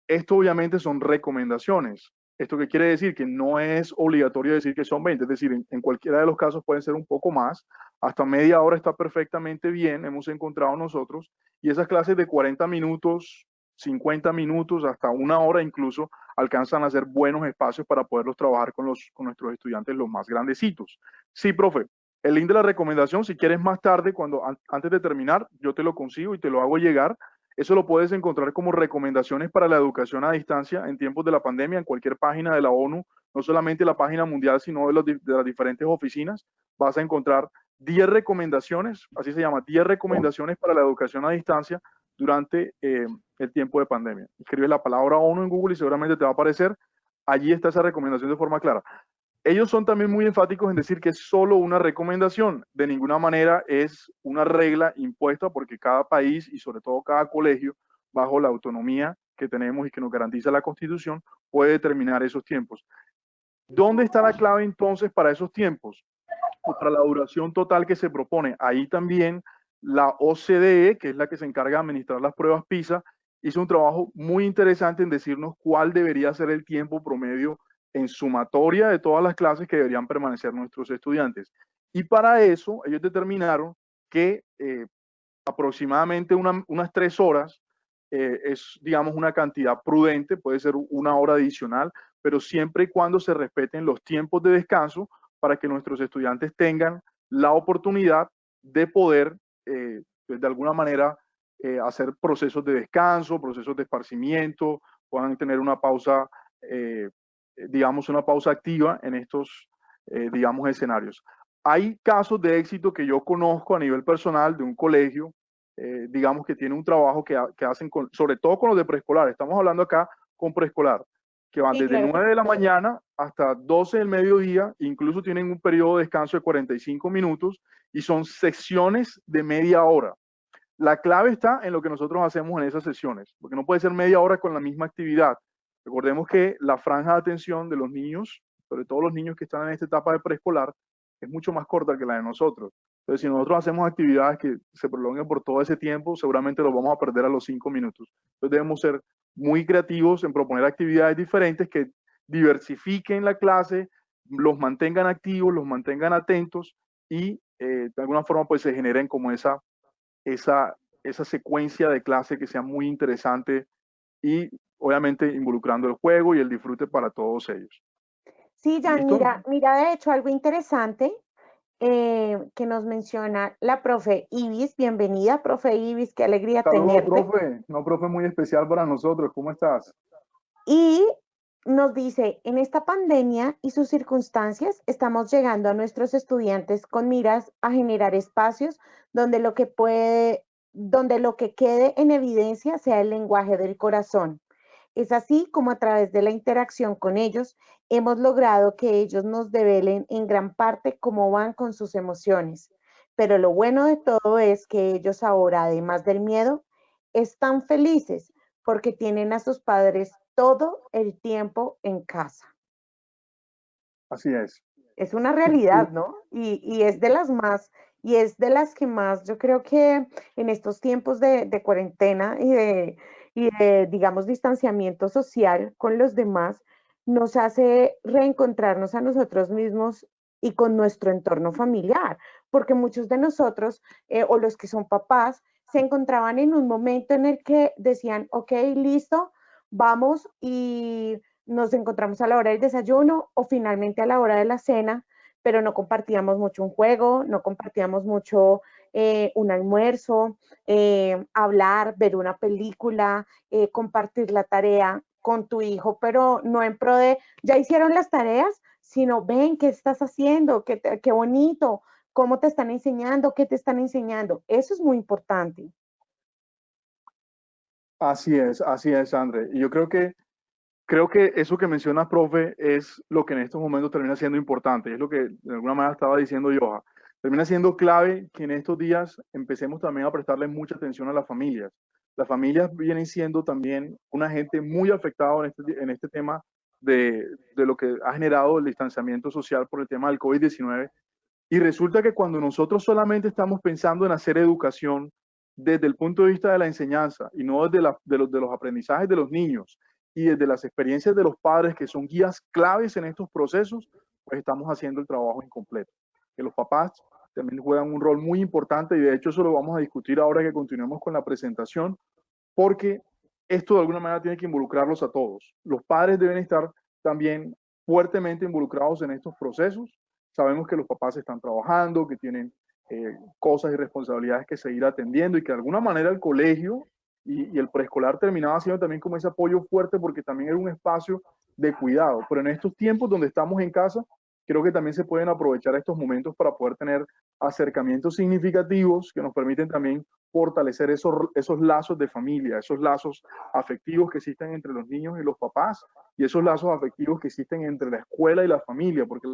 Esto obviamente son recomendaciones. ¿Esto qué quiere decir? Que no es obligatorio decir que son 20, es decir, en cualquiera de los casos pueden ser un poco más, hasta media hora está perfectamente bien, hemos encontrado nosotros, y esas clases de 40 minutos, 50 minutos, hasta una hora incluso, alcanzan a ser buenos espacios para poderlos trabajar con nuestros estudiantes los más grandecitos. Sí, profe, el link de la recomendación, si quieres más tarde, antes de terminar, yo te lo consigo y te lo hago llegar. Eso lo puedes encontrar como recomendaciones para la educación a distancia en tiempos de la pandemia en cualquier página de la ONU, no solamente la página mundial, sino de las diferentes oficinas. Vas a encontrar 10 recomendaciones, así se llama, 10 recomendaciones para la educación a distancia durante el tiempo de pandemia. Escribes la palabra ONU en Google y seguramente te va a aparecer. Allí está esa recomendación de forma clara. Ellos son también muy enfáticos en decir que es solo una recomendación, de ninguna manera es una regla impuesta porque cada país y sobre todo cada colegio, bajo la autonomía que tenemos y que nos garantiza la Constitución, puede determinar esos tiempos. ¿Dónde está la clave entonces para esos tiempos? Pues para la duración total que se propone. Ahí también la OCDE, que es la que se encarga de administrar las pruebas PISA, hizo un trabajo muy interesante en decirnos cuál debería ser el tiempo promedio en sumatoria de todas las clases que deberían permanecer nuestros estudiantes. Y para eso ellos determinaron que aproximadamente unas 3 horas es, digamos, una cantidad prudente, puede ser una hora adicional, pero siempre y cuando se respeten los tiempos de descanso para que nuestros estudiantes tengan la oportunidad de poder, de alguna manera, hacer procesos de descanso, procesos de esparcimiento, puedan tener una pausa digamos, una pausa activa en estos, digamos, escenarios. Hay casos de éxito que yo conozco a nivel personal de un colegio, digamos, que tiene un trabajo que hacen, sobre todo con los de preescolar. Estamos hablando acá con preescolar, que van desde 9 de la mañana hasta 12 del mediodía, incluso tienen un periodo de descanso de 45 minutos y son sesiones de media hora. La clave está en lo que nosotros hacemos en esas sesiones, porque no puede ser media hora con la misma actividad. Recordemos que la franja de atención de los niños, sobre todo los niños que están en esta etapa de preescolar, es mucho más corta que la de nosotros. Entonces, si nosotros hacemos actividades que se prolonguen por todo ese tiempo, seguramente los vamos a perder a los 5 minutos. Entonces, debemos ser muy creativos en proponer actividades diferentes que diversifiquen la clase, los mantengan activos, los mantengan atentos y de alguna forma pues se generen como esa secuencia de clase que sea muy interesante y obviamente involucrando el juego y el disfrute para todos ellos. Sí, Jan, mira, de hecho, algo interesante que nos menciona la profe Ibis. Bienvenida, profe Ibis, qué alegría tenerte. Profe, no, profe, muy especial para nosotros. ¿Cómo estás? Y nos dice, en esta pandemia y sus circunstancias, estamos llegando a nuestros estudiantes con miras a generar espacios donde lo que quede en evidencia sea el lenguaje del corazón. Es así como a través de la interacción con ellos hemos logrado que ellos nos develen en gran parte cómo van con sus emociones. Pero lo bueno de todo es que ellos ahora, además del miedo, están felices porque tienen a sus padres todo el tiempo en casa. Así es. Es una realidad, ¿no? Y es de las más, y es de las que más, yo creo que en estos tiempos de cuarentena y de, digamos, distanciamiento social con los demás, nos hace reencontrarnos a nosotros mismos y con nuestro entorno familiar, porque muchos de nosotros o los que son papás se encontraban en un momento en el que decían, ok, listo, vamos y nos encontramos a la hora del desayuno o finalmente a la hora de la cena, pero no compartíamos mucho un juego, no compartíamos mucho un almuerzo, hablar, ver una película, compartir la tarea con tu hijo, pero no en pro de, ya hicieron las tareas, sino ven qué estás haciendo, qué bonito, cómo te están enseñando, qué te están enseñando. Eso es muy importante. Así es, André. Y yo creo que eso que mencionas, profe, es lo que en estos momentos termina siendo importante. Es lo que de alguna manera estaba diciendo Joha. Termina siendo clave que en estos días empecemos también a prestarle mucha atención a las familias. Las familias vienen siendo también una gente muy afectada en este tema de lo que ha generado el distanciamiento social por el tema del COVID-19. Y resulta que cuando nosotros solamente estamos pensando en hacer educación desde el punto de vista de la enseñanza y no desde de los aprendizajes de los niños y desde las experiencias de los padres que son guías claves en estos procesos, pues estamos haciendo el trabajo incompleto. Que los papás también juegan un rol muy importante y de hecho eso lo vamos a discutir ahora que continuemos con la presentación, porque esto de alguna manera tiene que involucrarlos a todos. Los padres deben estar también fuertemente involucrados en estos procesos. Sabemos que los papás están trabajando, que tienen cosas y responsabilidades que seguir atendiendo y que de alguna manera el colegio y el preescolar terminaba siendo también como ese apoyo fuerte porque también era un espacio de cuidado. Pero en estos tiempos donde estamos en casa, creo que también se pueden aprovechar estos momentos para poder tener acercamientos significativos que nos permiten también fortalecer esos lazos de familia, esos lazos afectivos que existen entre los niños y los papás y esos lazos afectivos que existen entre la escuela y la familia, porque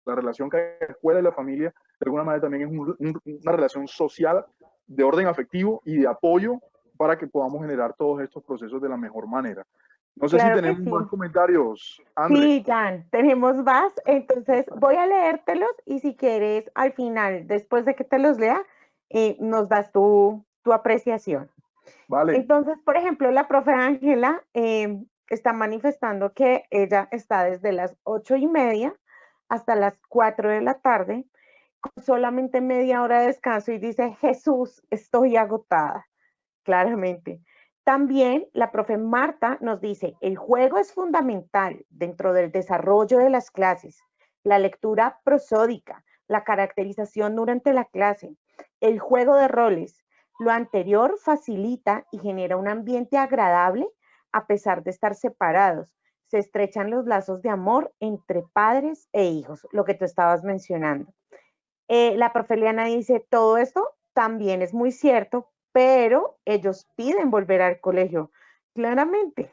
la relación que hay entre la escuela y la familia de alguna manera también es una relación social de orden afectivo y de apoyo para que podamos generar todos estos procesos de la mejor manera. No sé si Claro que tenemos sí. más comentarios, André. Sí, Jan, tenemos más. Entonces voy a leértelos y si quieres, al final, después de que te los lea, nos das tu apreciación. Vale. Entonces, por ejemplo, la profe Ángela está manifestando que ella está desde las 8:30 hasta las 4 de la tarde, con solamente media hora de descanso y dice, Jesús, estoy agotada, claramente. También la profe Marta nos dice, el juego es fundamental dentro del desarrollo de las clases, la lectura prosódica, la caracterización durante la clase, el juego de roles. Lo anterior facilita y genera un ambiente agradable a pesar de estar separados. Se estrechan los lazos de amor entre padres e hijos, lo que tú estabas mencionando. La profe Liana dice, todo esto también es muy cierto, pero ellos piden volver al colegio, claramente.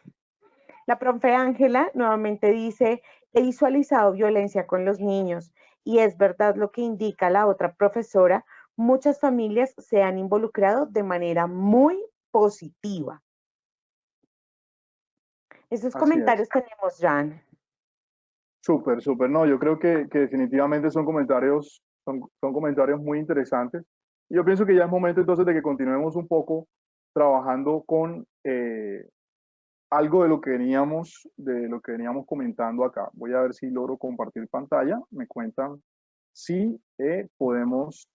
La profe Ángela nuevamente dice, he visualizado violencia con los niños y es verdad lo que indica la otra profesora, muchas familias se han involucrado de manera muy positiva. Esos comentarios tenemos, Jan. Súper, súper. No, yo creo que definitivamente son comentarios muy interesantes. Yo pienso que ya es momento entonces de que continuemos un poco trabajando con algo de lo que veníamos comentando acá. Voy a ver si logro compartir pantalla. Me cuentan si podemos,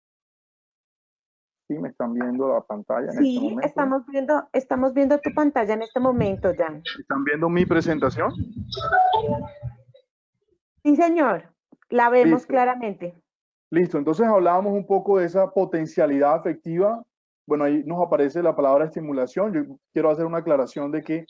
si me están viendo la pantalla en este momento. Estamos viendo tu pantalla en este momento, Jan. ¿Están viendo mi presentación? Sí, señor. La vemos Listo. claramente. Listo, entonces hablábamos un poco de esa potencialidad afectiva. Bueno, ahí nos aparece la palabra estimulación. Yo quiero hacer una aclaración de que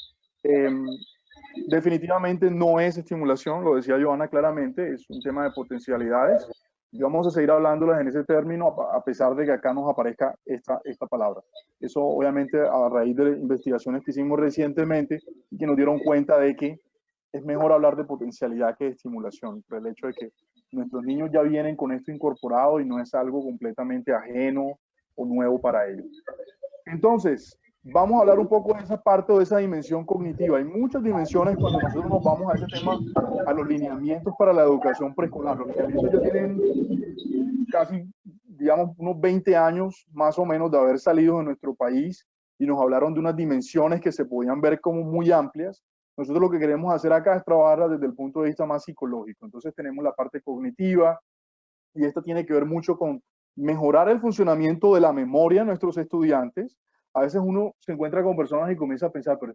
definitivamente no es estimulación, lo decía Johanna claramente, es un tema de potencialidades. Y vamos a seguir hablándolas en ese término a pesar de que acá nos aparezca esta palabra. Eso obviamente a raíz de investigaciones que hicimos recientemente y que nos dieron cuenta de que es mejor hablar de potencialidad que de estimulación, por el hecho de que nuestros niños ya vienen con esto incorporado y no es algo completamente ajeno o nuevo para ellos. Entonces, vamos a hablar un poco de esa parte o de esa dimensión cognitiva. Hay muchas dimensiones cuando nosotros nos vamos a ese tema, a los lineamientos para la educación preescolar. Los lineamientos ya tienen casi, digamos, unos 20 años más o menos de haber salido de nuestro país y nos hablaron de unas dimensiones que se podían ver como muy amplias. Nosotros lo que queremos hacer acá es trabajarla desde el punto de vista más psicológico. Entonces tenemos la parte cognitiva y esta tiene que ver mucho con mejorar el funcionamiento de la memoria de nuestros estudiantes. A veces uno se encuentra con personas y comienza a pensar, pero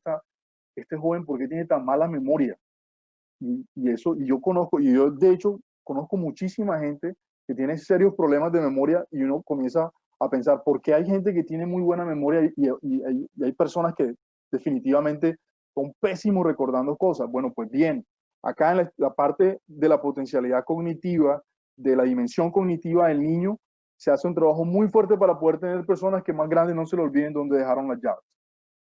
este joven, ¿por qué tiene tan mala memoria? Y yo conozco, y yo de hecho conozco muchísima gente que tiene serios problemas de memoria y uno comienza a pensar, ¿por qué hay gente que tiene muy buena memoria y hay personas que definitivamente son pésimos recordando cosas? Bueno, pues bien, acá en la parte de la potencialidad cognitiva, de la dimensión cognitiva del niño, se hace un trabajo muy fuerte para poder tener personas que más grandes no se le olviden dónde dejaron las llaves.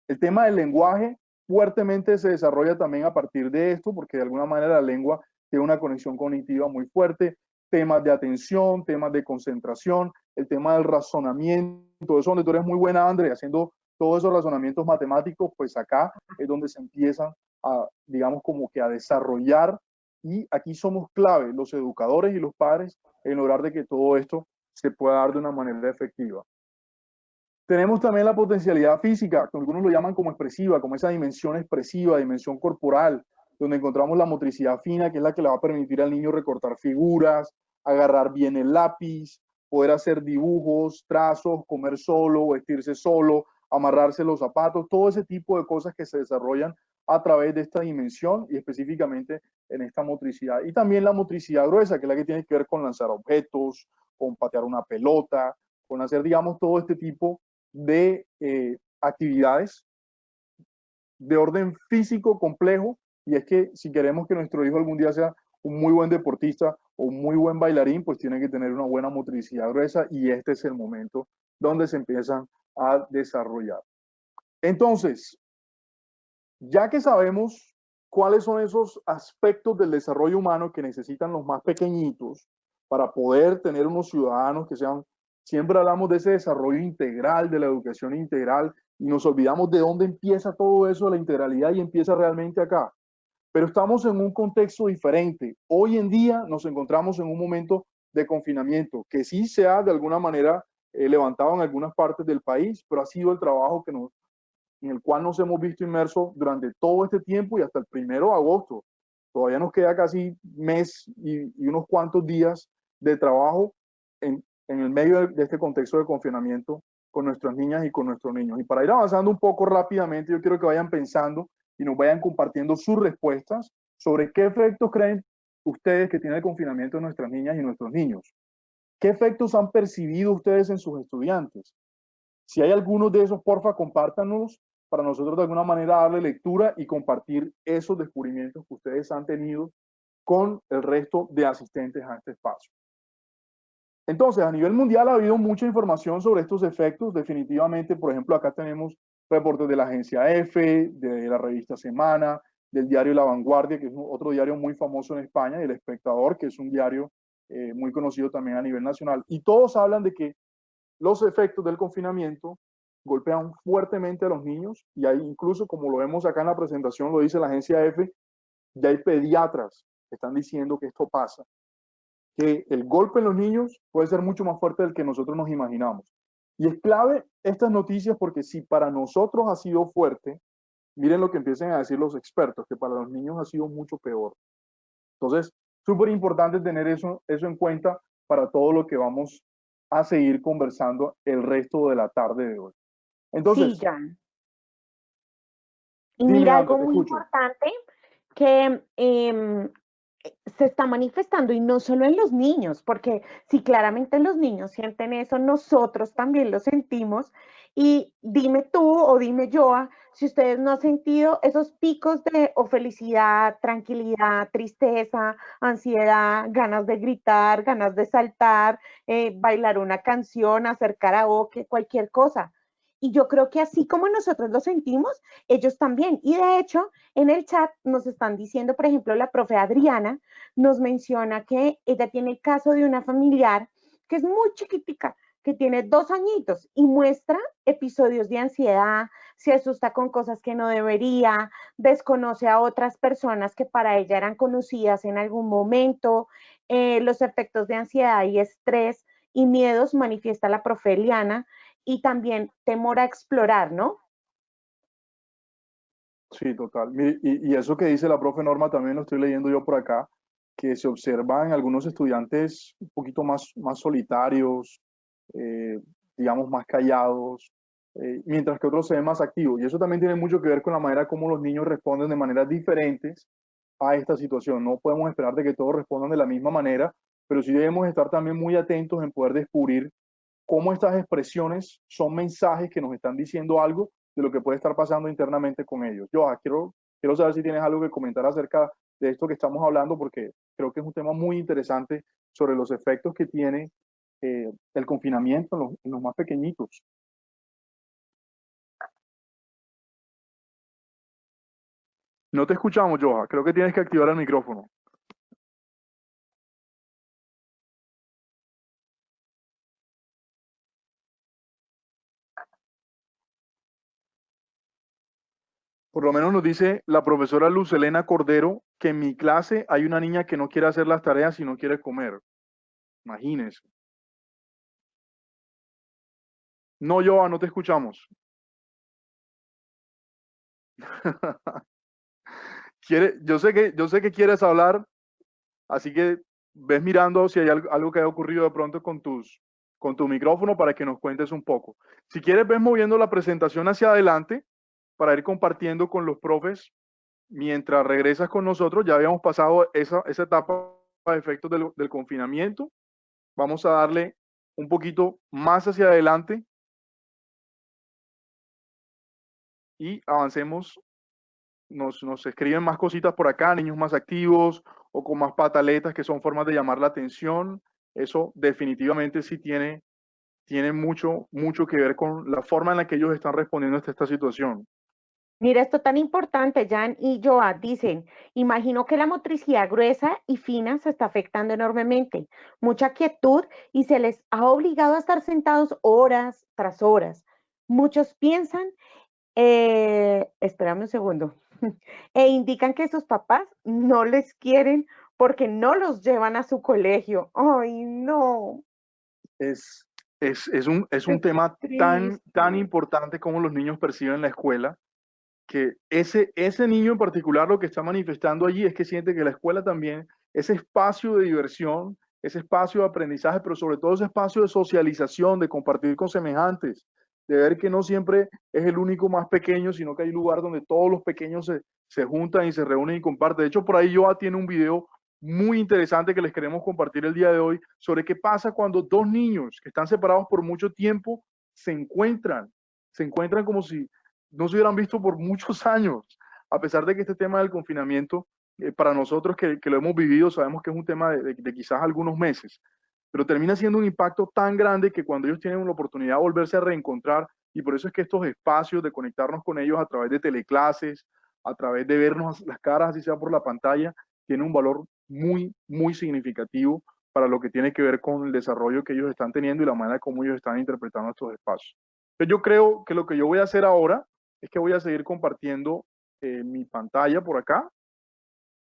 El tema del lenguaje fuertemente se desarrolla también a partir de esto, porque de alguna manera la lengua tiene una conexión cognitiva muy fuerte, temas de atención, temas de concentración, el tema del razonamiento, eso donde tú eres muy buena, André, haciendo todos esos razonamientos matemáticos, pues acá es donde se empiezan a, digamos, como que a desarrollar, y aquí somos clave, los educadores y los padres, en lograr de que todo esto se pueda dar de una manera efectiva. Tenemos también la potencialidad física, que algunos lo llaman como expresiva, como esa dimensión expresiva, dimensión corporal, donde encontramos la motricidad fina, que es la que le va a permitir al niño recortar figuras, agarrar bien el lápiz, poder hacer dibujos, trazos, comer solo, vestirse solo, amarrarse los zapatos, todo ese tipo de cosas que se desarrollan a través de esta dimensión y específicamente en esta motricidad. Y también la motricidad gruesa, que es la que tiene que ver con lanzar objetos, con patear una pelota, con hacer, digamos, todo este tipo de actividades de orden físico complejo, y es que si queremos que nuestro hijo algún día sea un muy buen deportista o un muy buen bailarín, pues tiene que tener una buena motricidad gruesa, y este es el momento donde se empiezan a desarrollar. Entonces, ya que sabemos cuáles son esos aspectos del desarrollo humano que necesitan los más pequeñitos para poder tener unos ciudadanos que sean. Siempre hablamos de ese desarrollo integral, de la educación integral, y nos olvidamos de dónde empieza todo eso de la integralidad, y empieza realmente acá. Pero estamos en un contexto diferente. Hoy en día nos encontramos en un momento de confinamiento, que sí se ha de alguna manera levantado en algunas partes del país, pero ha sido el trabajo en el cual nos hemos visto inmersos durante todo este tiempo y hasta el 1 de agosto. Todavía nos queda casi mes y unos cuantos días de trabajo en el medio de este contexto de confinamiento con nuestras niñas y con nuestros niños. Y para ir avanzando un poco rápidamente, yo quiero que vayan pensando y nos vayan compartiendo sus respuestas sobre qué efectos creen ustedes que tiene el confinamiento de nuestras niñas y nuestros niños. ¿Qué efectos han percibido ustedes en sus estudiantes? Si hay algunos de esos, porfa, compártanos para nosotros de alguna manera darle lectura y compartir esos descubrimientos que ustedes han tenido con el resto de asistentes a este espacio. Entonces, a nivel mundial ha habido mucha información sobre estos efectos. Definitivamente, por ejemplo, acá tenemos reportes de la agencia EFE, de la revista Semana, del diario La Vanguardia, que es otro diario muy famoso en España, y El Espectador, que es un diario muy conocido también a nivel nacional. Y todos hablan de que los efectos del confinamiento golpean fuertemente a los niños, y hay incluso, como lo vemos acá en la presentación, lo dice la agencia EFE, ya hay pediatras que están diciendo que esto pasa, que el golpe en los niños puede ser mucho más fuerte del que nosotros nos imaginamos. Y es clave estas noticias, porque si para nosotros ha sido fuerte, miren lo que empiezan a decir los expertos, que para los niños ha sido mucho peor. Entonces, súper importante tener eso en cuenta para todo lo que vamos a seguir conversando el resto de la tarde de hoy. Entonces, Sí, Jan. Y dime, mira, André, algo te muy escucho. importante que se está manifestando, y no solo en los niños, porque si claramente los niños sienten eso, nosotros también lo sentimos. Y dime tú o dime yo, si ustedes no han sentido esos picos de o felicidad, tranquilidad, tristeza, ansiedad, ganas de gritar, ganas de saltar, bailar una canción, hacer karaoke, cualquier cosa. Y yo creo que así como nosotros lo sentimos, ellos también. Y de hecho, en el chat nos están diciendo, por ejemplo, la profe Adriana nos menciona que ella tiene el caso de una familiar que es muy chiquitica, que tiene 2 añitos y muestra episodios de ansiedad, se asusta con cosas que no debería, desconoce a otras personas que para ella eran conocidas en algún momento, los efectos de ansiedad y estrés y miedos manifiesta la profe Eliana, y también temor a explorar, ¿no? Sí, total. Mire, y eso que dice la profe Norma también lo estoy leyendo yo por acá, que se observan algunos estudiantes un poquito más solitarios, eh, digamos más callados, mientras que otros se ven más activos. Y eso también tiene mucho que ver con la manera como los niños responden de maneras diferentes a esta situación. No podemos esperar de que todos respondan de la misma manera, pero sí debemos estar también muy atentos en poder descubrir cómo estas expresiones son mensajes que nos están diciendo algo de lo que puede estar pasando internamente con ellos. Joa, quiero saber si tienes algo que comentar acerca de esto que estamos hablando, porque creo que es un tema muy interesante sobre los efectos que tiene el confinamiento en los más pequeñitos. No te escuchamos, Joa. Creo que tienes que activar el micrófono. Por lo menos nos dice la profesora Luz Elena Cordero que en mi clase hay una niña que no quiere hacer las tareas y no quiere comer. Imagínense. No, Joa, no te escuchamos. Yo sé que quieres hablar, así que ves mirando si hay algo que haya ocurrido de pronto con tu micrófono para que nos cuentes un poco. Si quieres, ves moviendo la presentación hacia adelante para ir compartiendo con los profes mientras regresas con nosotros. Ya habíamos pasado esa etapa de efectos del confinamiento. Vamos a darle un poquito más hacia adelante y avancemos. Nos escriben más cositas por acá, niños más activos o con más pataletas, que son formas de llamar la atención. Eso definitivamente sí tiene mucho que ver con la forma en la que ellos están respondiendo a esta situación. Mira, esto tan importante, Jan y Joa dicen, imagino que la motricidad gruesa y fina se está afectando enormemente, mucha quietud y se les ha obligado a estar sentados horas tras horas. Muchos piensan, espérame un segundo, e indican que sus papás no les quieren porque no los llevan a su colegio. Ay, no. Es, es un Es tema tan triste. importante como los niños perciben la escuela, que ese niño en particular lo que está manifestando allí es que siente que la escuela también, ese espacio de diversión, ese espacio de aprendizaje, pero sobre todo ese espacio de socialización, de compartir con semejantes, de ver que no siempre es el único más pequeño, sino que hay un lugar donde todos los pequeños se juntan y se reúnen y comparten. De hecho, por ahí Joa tiene un video muy interesante que les queremos compartir el día de hoy sobre qué pasa cuando dos niños que están separados por mucho tiempo se encuentran como si no se hubieran visto por muchos años, a pesar de que este tema del confinamiento, para nosotros que lo hemos vivido, sabemos que es un tema de quizás algunos meses, pero termina siendo un impacto tan grande que cuando ellos tienen la oportunidad de volverse a reencontrar, y por eso es que estos espacios de conectarnos con ellos a través de teleclases, a través de vernos las caras, así sea por la pantalla, tiene un valor muy significativo para lo que tiene que ver con el desarrollo que ellos están teniendo y la manera como ellos están interpretando estos espacios. Entonces yo creo que lo que yo voy a hacer ahora es que voy a seguir compartiendo mi pantalla por acá,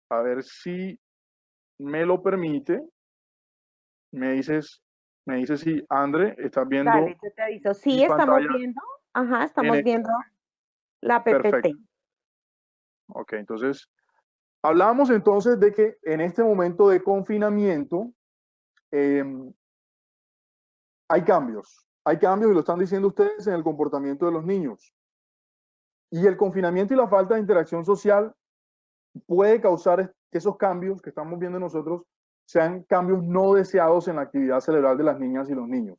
a ver si me lo permite. Me dices si, André, estás viendo Dale, yo te aviso. mi Sí, estamos pantalla viendo. Ajá, en estamos viendo la perfecto. PPT. Ok, entonces, hablamos entonces de que en este momento de confinamiento eh, hay cambios y lo están diciendo ustedes en el comportamiento de los niños. Y el confinamiento y la falta de interacción social puede causar que esos cambios que estamos viendo nosotros sean cambios no deseados en la actividad cerebral de las niñas y los niños.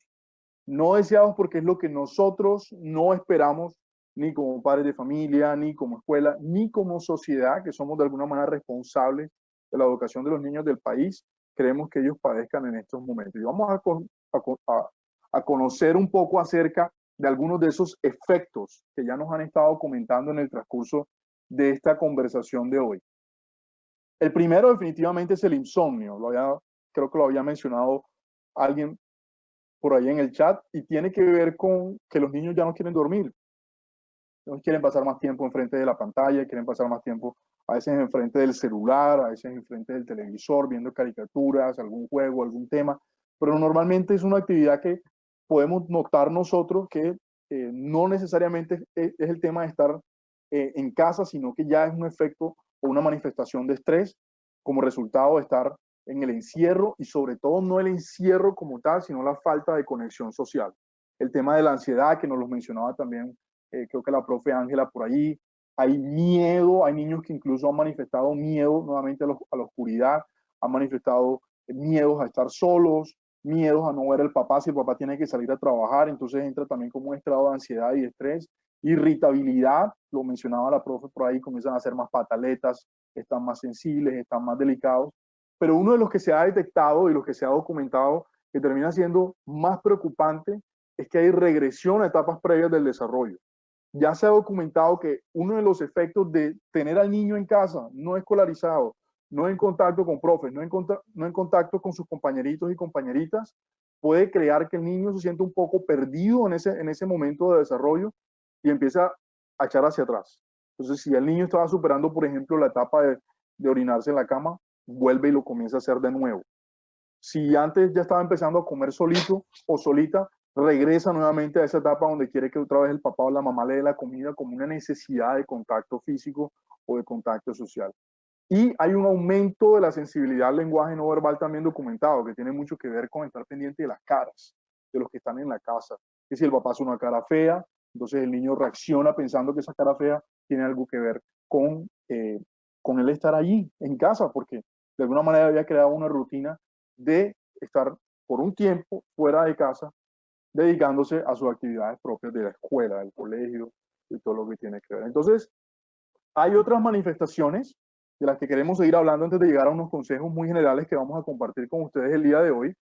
No deseados porque es lo que nosotros no esperamos, ni como padres de familia, ni como escuela, ni como sociedad, que somos de alguna manera responsables de la educación de los niños del país, queremos que ellos padezcan en estos momentos. Y vamos a conocer un poco acerca de algunos de esos efectos que ya nos han estado comentando en el transcurso de esta conversación de hoy. El primero definitivamente es el insomnio, creo que lo había mencionado alguien por ahí en el chat, y tiene que ver con que los niños ya no quieren dormir, no quieren pasar más tiempo enfrente de la pantalla, quieren pasar más tiempo a veces enfrente del celular, a veces enfrente del televisor, viendo caricaturas, algún juego, algún tema, pero normalmente es una actividad que podemos notar nosotros que no necesariamente es el tema de estar en casa, sino que ya es un efecto o una manifestación de estrés como resultado de estar en el encierro, y sobre todo no el encierro como tal, sino la falta de conexión social. El tema de la ansiedad, que nos lo mencionaba también, creo que la profe Ángela por ahí. Hay miedo, hay niños que incluso han manifestado miedo nuevamente a la oscuridad, han manifestado miedos a estar solos, miedos a no ver al papá si el papá tiene que salir a trabajar, entonces entra también como un estado de ansiedad y estrés. Irritabilidad, lo mencionaba la profe por ahí, comienzan a hacer más pataletas, están más sensibles, están más delicados. Pero uno de los que se ha detectado y los que se ha documentado, que termina siendo más preocupante, es que hay regresión a etapas previas del desarrollo. Ya se ha documentado que uno de los efectos de tener al niño en casa, no escolarizado, no en contacto con profes, no en contacto con sus compañeritos y compañeritas, puede crear que el niño se sienta un poco perdido en ese momento de desarrollo y empieza a echar hacia atrás. Entonces, si el niño estaba superando, por ejemplo, la etapa de orinarse en la cama, vuelve y lo comienza a hacer de nuevo. Si antes ya estaba empezando a comer solito o solita, regresa nuevamente a esa etapa donde quiere que otra vez el papá o la mamá le dé la comida, como una necesidad de contacto físico o de contacto social. Y hay un aumento de la sensibilidad al lenguaje no verbal también documentado, que tiene mucho que ver con estar pendiente de las caras de los que están en la casa. Que si el papá hace una cara fea, entonces el niño reacciona pensando que esa cara fea tiene algo que ver con él estar allí en casa, porque de alguna manera había creado una rutina de estar por un tiempo fuera de casa, dedicándose a sus actividades propias de la escuela, del colegio y todo lo que tiene que ver. Entonces, hay otras manifestaciones de las que queremos seguir hablando antes de llegar a unos consejos muy generales que vamos a compartir con ustedes el día de hoy.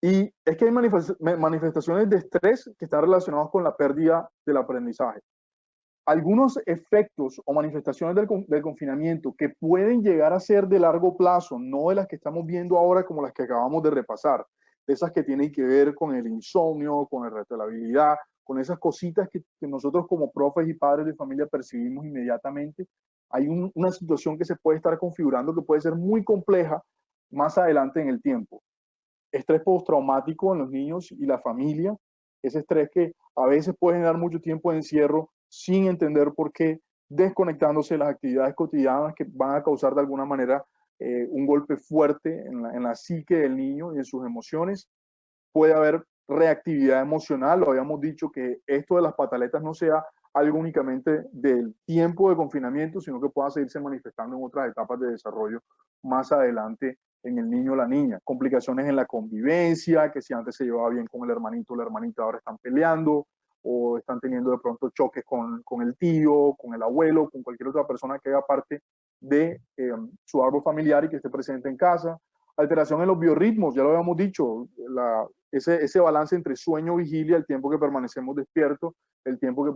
Y es que hay manifestaciones de estrés que están relacionadas con la pérdida del aprendizaje. Algunos efectos o manifestaciones del confinamiento que pueden llegar a ser de largo plazo, no de las que estamos viendo ahora como las que acabamos de repasar, de esas que tienen que ver con el insomnio, con el resto de la habilidad, con esas cositas que nosotros como profes y padres de familia percibimos inmediatamente. Hay una situación que se puede estar configurando que puede ser muy compleja más adelante en el tiempo. Estrés postraumático en los niños y la familia, ese estrés que a veces puede generar mucho tiempo de encierro sin entender por qué, desconectándose de las actividades cotidianas que van a causar de alguna manera un golpe fuerte en la psique del niño y en sus emociones. Puede haber reactividad emocional, lo habíamos dicho que esto de las pataletas no sea algo únicamente del tiempo de confinamiento, sino que pueda seguirse manifestando en otras etapas de desarrollo más adelante en el niño o la niña. Complicaciones en la convivencia, que si antes se llevaba bien con el hermanito o la hermanita, ahora están peleando, o están teniendo de pronto choques con el tío, con el abuelo, con cualquier otra persona que haga parte de su árbol familiar y que esté presente en casa. Alteración en los biorritmos, ya lo habíamos dicho, ese balance entre sueño, vigilia, el tiempo que permanecemos despiertos, el tiempo que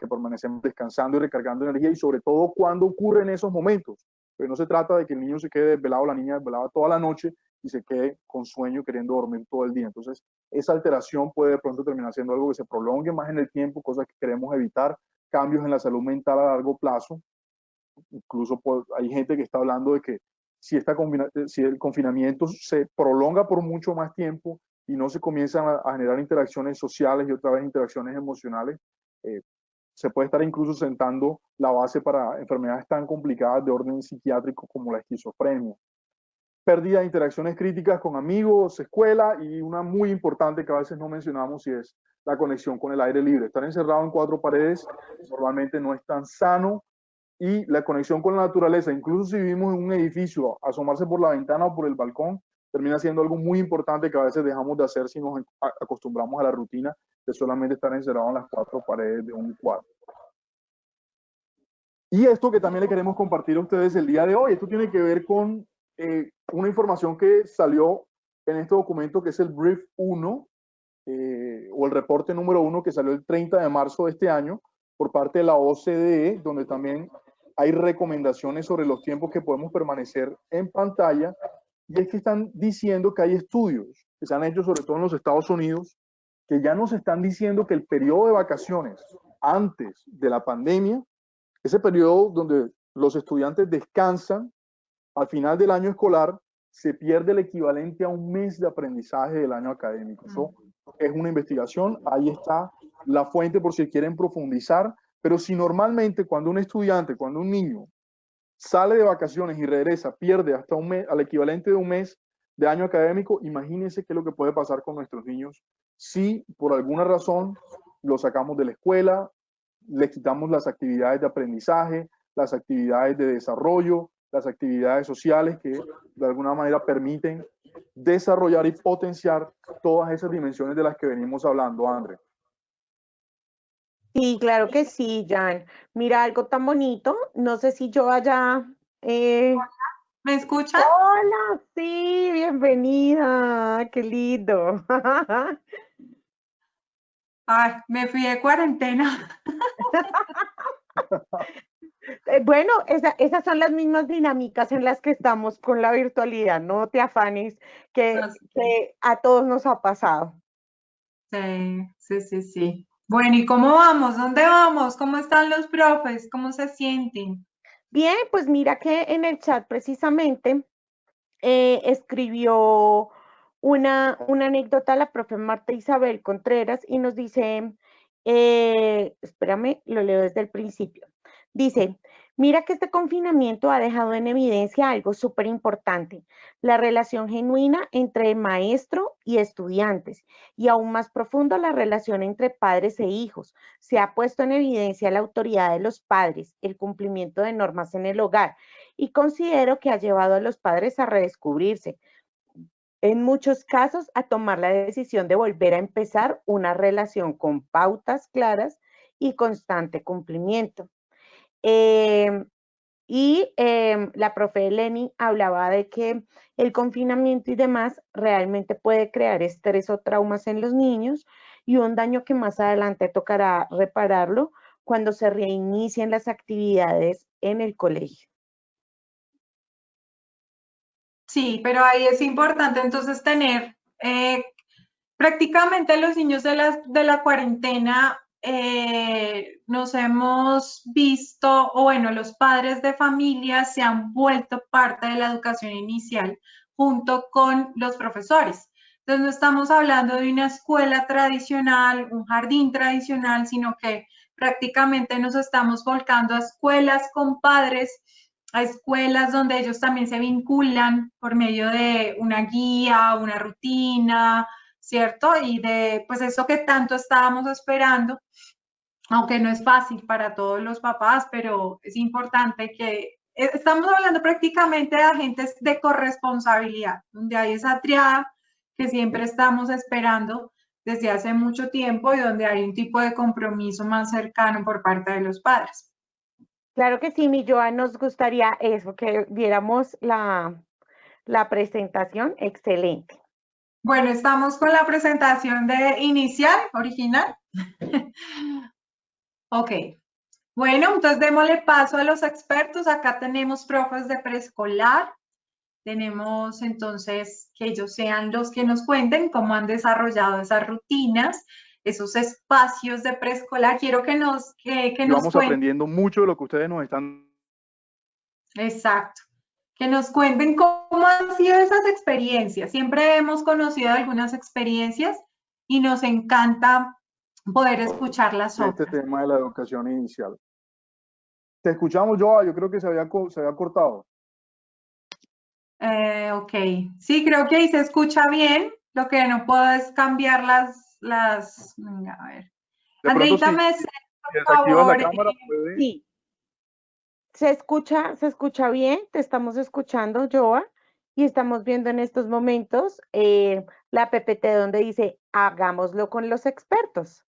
permanecemos descansando y recargando energía, y sobre todo cuando ocurren esos momentos. Pero no se trata de que el niño se quede desvelado, la niña desvelada toda la noche y se quede con sueño queriendo dormir todo el día. Entonces, esa alteración puede de pronto terminar siendo algo que se prolongue más en el tiempo, cosas que queremos evitar, cambios en la salud mental a largo plazo. Incluso hay gente que está hablando de que si el confinamiento se prolonga por mucho más tiempo y no se comienzan a generar interacciones sociales y otra vez interacciones emocionales, se puede estar incluso sentando la base para enfermedades tan complicadas de orden psiquiátrico como la esquizofrenia. Pérdida de interacciones críticas con amigos, escuela, y una muy importante que a veces no mencionamos, y es la conexión con el aire libre. Estar encerrado en cuatro paredes normalmente no es tan sano, y la conexión con la naturaleza, incluso si vivimos en un edificio, asomarse por la ventana o por el balcón, termina siendo algo muy importante que a veces dejamos de hacer si nos acostumbramos a la rutina de solamente estar encerrado en las cuatro paredes de un cuarto. Y esto que también le queremos compartir a ustedes el día de hoy, esto tiene que ver con una información que salió en este documento que es el Brief 1, o el reporte número 1 que salió el 30 de marzo de este año por parte de la OCDE, donde también hay recomendaciones sobre los tiempos que podemos permanecer en pantalla. Y es que están diciendo que hay estudios que se han hecho sobre todo en los Estados Unidos que ya nos están diciendo que el periodo de vacaciones antes de la pandemia, ese periodo donde los estudiantes descansan al final del año escolar, se pierde el equivalente a un mes de aprendizaje del año académico. Eso es una investigación, ahí está la fuente por si quieren profundizar, pero si normalmente cuando un estudiante, cuando un niño sale de vacaciones y regresa, pierde hasta un mes, al equivalente de un mes de año académico, imagínense qué es lo que puede pasar con nuestros niños si por alguna razón los sacamos de la escuela, les quitamos las actividades de aprendizaje, las actividades de desarrollo, las actividades sociales que de alguna manera permiten desarrollar y potenciar todas esas dimensiones de las que venimos hablando, André. Sí, claro que sí, Jan. Mira, algo tan bonito. No sé si yo allá. ¿Me escuchan? Hola, sí, bienvenida. Qué lindo. Ay, me fui de cuarentena. Bueno, esas son las mismas dinámicas en las que estamos con la virtualidad. No te afanes, que a todos nos ha pasado. Sí, sí, sí, sí. Bueno, ¿y cómo vamos? ¿Dónde vamos? ¿Cómo están los profes? ¿Cómo se sienten? Bien, pues mira que en el chat precisamente escribió una anécdota la profe Marta Isabel Contreras y nos dice, espérame, lo leo desde el principio. Dice, mira que este confinamiento ha dejado en evidencia algo súper importante, la relación genuina entre maestro y estudiantes y aún más profundo la relación entre padres e hijos. Se ha puesto en evidencia la autoridad de los padres, el cumplimiento de normas en el hogar y considero que ha llevado a los padres a redescubrirse, en muchos casos a tomar la decisión de volver a empezar una relación con pautas claras y constante cumplimiento. Eh, la profe Lenny hablaba de que el confinamiento y demás realmente puede crear estrés o traumas en los niños y un daño que más adelante tocará repararlo cuando se reinicien las actividades en el colegio. Sí, pero ahí es importante entonces tener prácticamente los niños de la cuarentena nos hemos visto, o bueno, los padres de familia se han vuelto parte de la educación inicial junto con los profesores. Entonces no estamos hablando de una escuela tradicional, un jardín tradicional, sino que prácticamente nos estamos volcando a escuelas con padres, a escuelas donde ellos también se vinculan por medio de una guía, una rutina, ¿cierto? Y de, pues eso que tanto estábamos esperando, aunque no es fácil para todos los papás, pero es importante que estamos hablando prácticamente de agentes de corresponsabilidad, donde hay esa triada que siempre estamos esperando desde hace mucho tiempo y donde hay un tipo de compromiso más cercano por parte de los padres. Claro que sí, mi Joan, nos gustaría eso, que viéramos la presentación. Excelente. Bueno, estamos con la presentación de inicial, original. Ok. Bueno, entonces démosle paso a los expertos. Acá tenemos profes de preescolar. Tenemos entonces que ellos sean los que nos cuenten cómo han desarrollado esas rutinas, esos espacios de preescolar. Quiero que nos Vamos cuenten. aprendiendo mucho de lo que ustedes nos están. Exacto. Que nos cuenten cómo han sido esas experiencias. Siempre hemos conocido algunas experiencias y nos encanta poder escuchar las Este otras. tema de la educación inicial. Te escuchamos, Joa, yo creo que se había cortado. Ok, sí, creo que ahí se escucha bien. Lo que no puedo es cambiar venga, a ver. De pronto, Andreita, si por desactivas la favor. cámara, puede. Sí, se escucha bien, te estamos escuchando, Joa, y estamos viendo en estos momentos la PPT donde dice, hagámoslo con los expertos.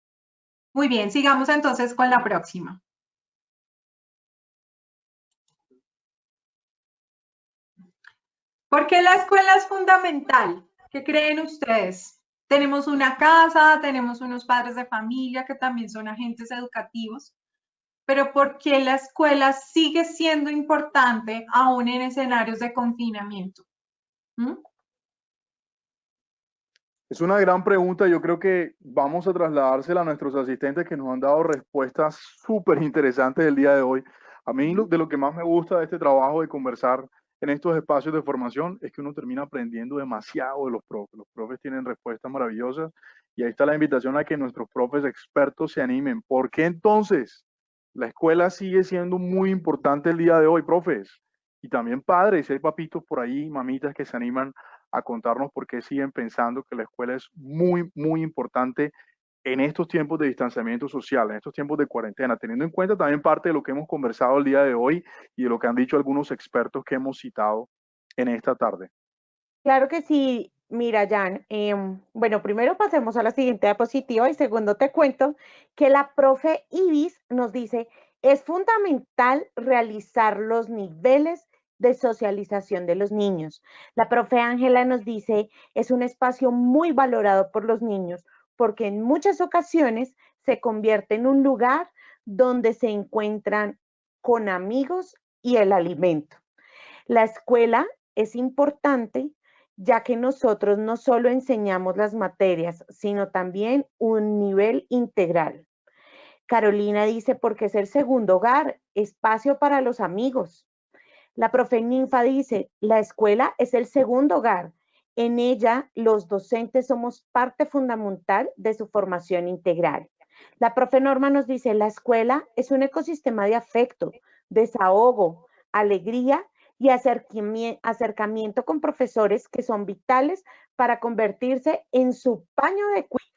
Muy bien, sigamos entonces con la próxima. ¿Por qué la escuela es fundamental? ¿Qué creen ustedes? Tenemos una casa, tenemos unos padres de familia que también son agentes educativos, pero ¿por qué la escuela sigue siendo importante aún en escenarios de confinamiento? ¿Mm? Es una gran pregunta. Yo creo que vamos a trasladársela a nuestros asistentes que nos han dado respuestas súper interesantes el día de hoy. A mí de lo que más me gusta de este trabajo de conversar en estos espacios de formación es que uno termina aprendiendo demasiado de los profes. Los profes tienen respuestas maravillosas Y ahí está la invitación a que nuestros profes expertos se animen. ¿Por qué entonces la escuela sigue siendo muy importante el día de hoy, profes? Y también padres, si hay papitos por ahí, mamitas que se animan a contarnos por qué siguen pensando que la escuela es muy, muy importante en estos tiempos de distanciamiento social, en estos tiempos de cuarentena, teniendo en cuenta también parte de lo que hemos conversado el día de hoy y de lo que han dicho algunos expertos que hemos citado en esta tarde. Claro que sí, mira, Jan. Bueno, primero pasemos a la siguiente diapositiva y segundo te cuento que la profe Ibis nos dice, es fundamental realizar los niveles de socialización de los niños. La profe Ángela nos dice, es un espacio muy valorado por los niños porque en muchas ocasiones se convierte en un lugar donde se encuentran con amigos y el alimento. La escuela es importante ya que nosotros no solo enseñamos las materias, sino también un nivel integral. Carolina dice, porque es el segundo hogar, espacio para los amigos. La profe Ninfa dice, la escuela es el segundo hogar. En ella, los docentes somos parte fundamental de su formación integral. La profe Norma nos dice, la escuela es un ecosistema de afecto, desahogo, alegría y acercamiento con profesores que son vitales para convertirse en su paño de cuidas.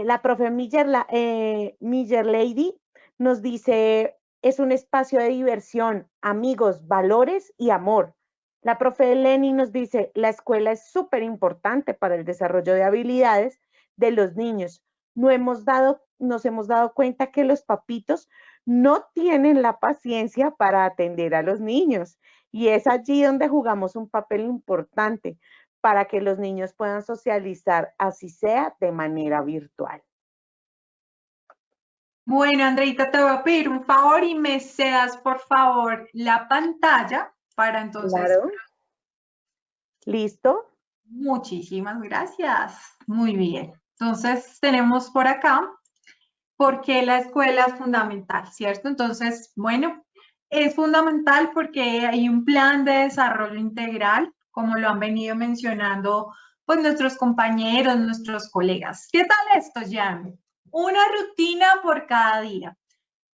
La profe Miller Lady nos dice, es un espacio de diversión, amigos, valores y amor. La profe Lenny nos dice, la escuela es súper importante para el desarrollo de habilidades de los niños. Nos hemos dado cuenta que los papitos no tienen la paciencia para atender a los niños y es allí donde jugamos un papel importante para que los niños puedan socializar, así sea de manera virtual. Bueno, Andreita, te voy a pedir un favor y me cedas, por favor, la pantalla para entonces... Claro. ¿Listo? Muchísimas gracias. Muy bien. Entonces, tenemos por acá, ¿por qué la escuela es fundamental? ¿Cierto? Entonces, bueno, es fundamental porque hay un plan de desarrollo integral, como lo han venido mencionando pues nuestros compañeros, nuestros colegas. ¿Qué tal esto, Jan? Una rutina por cada día.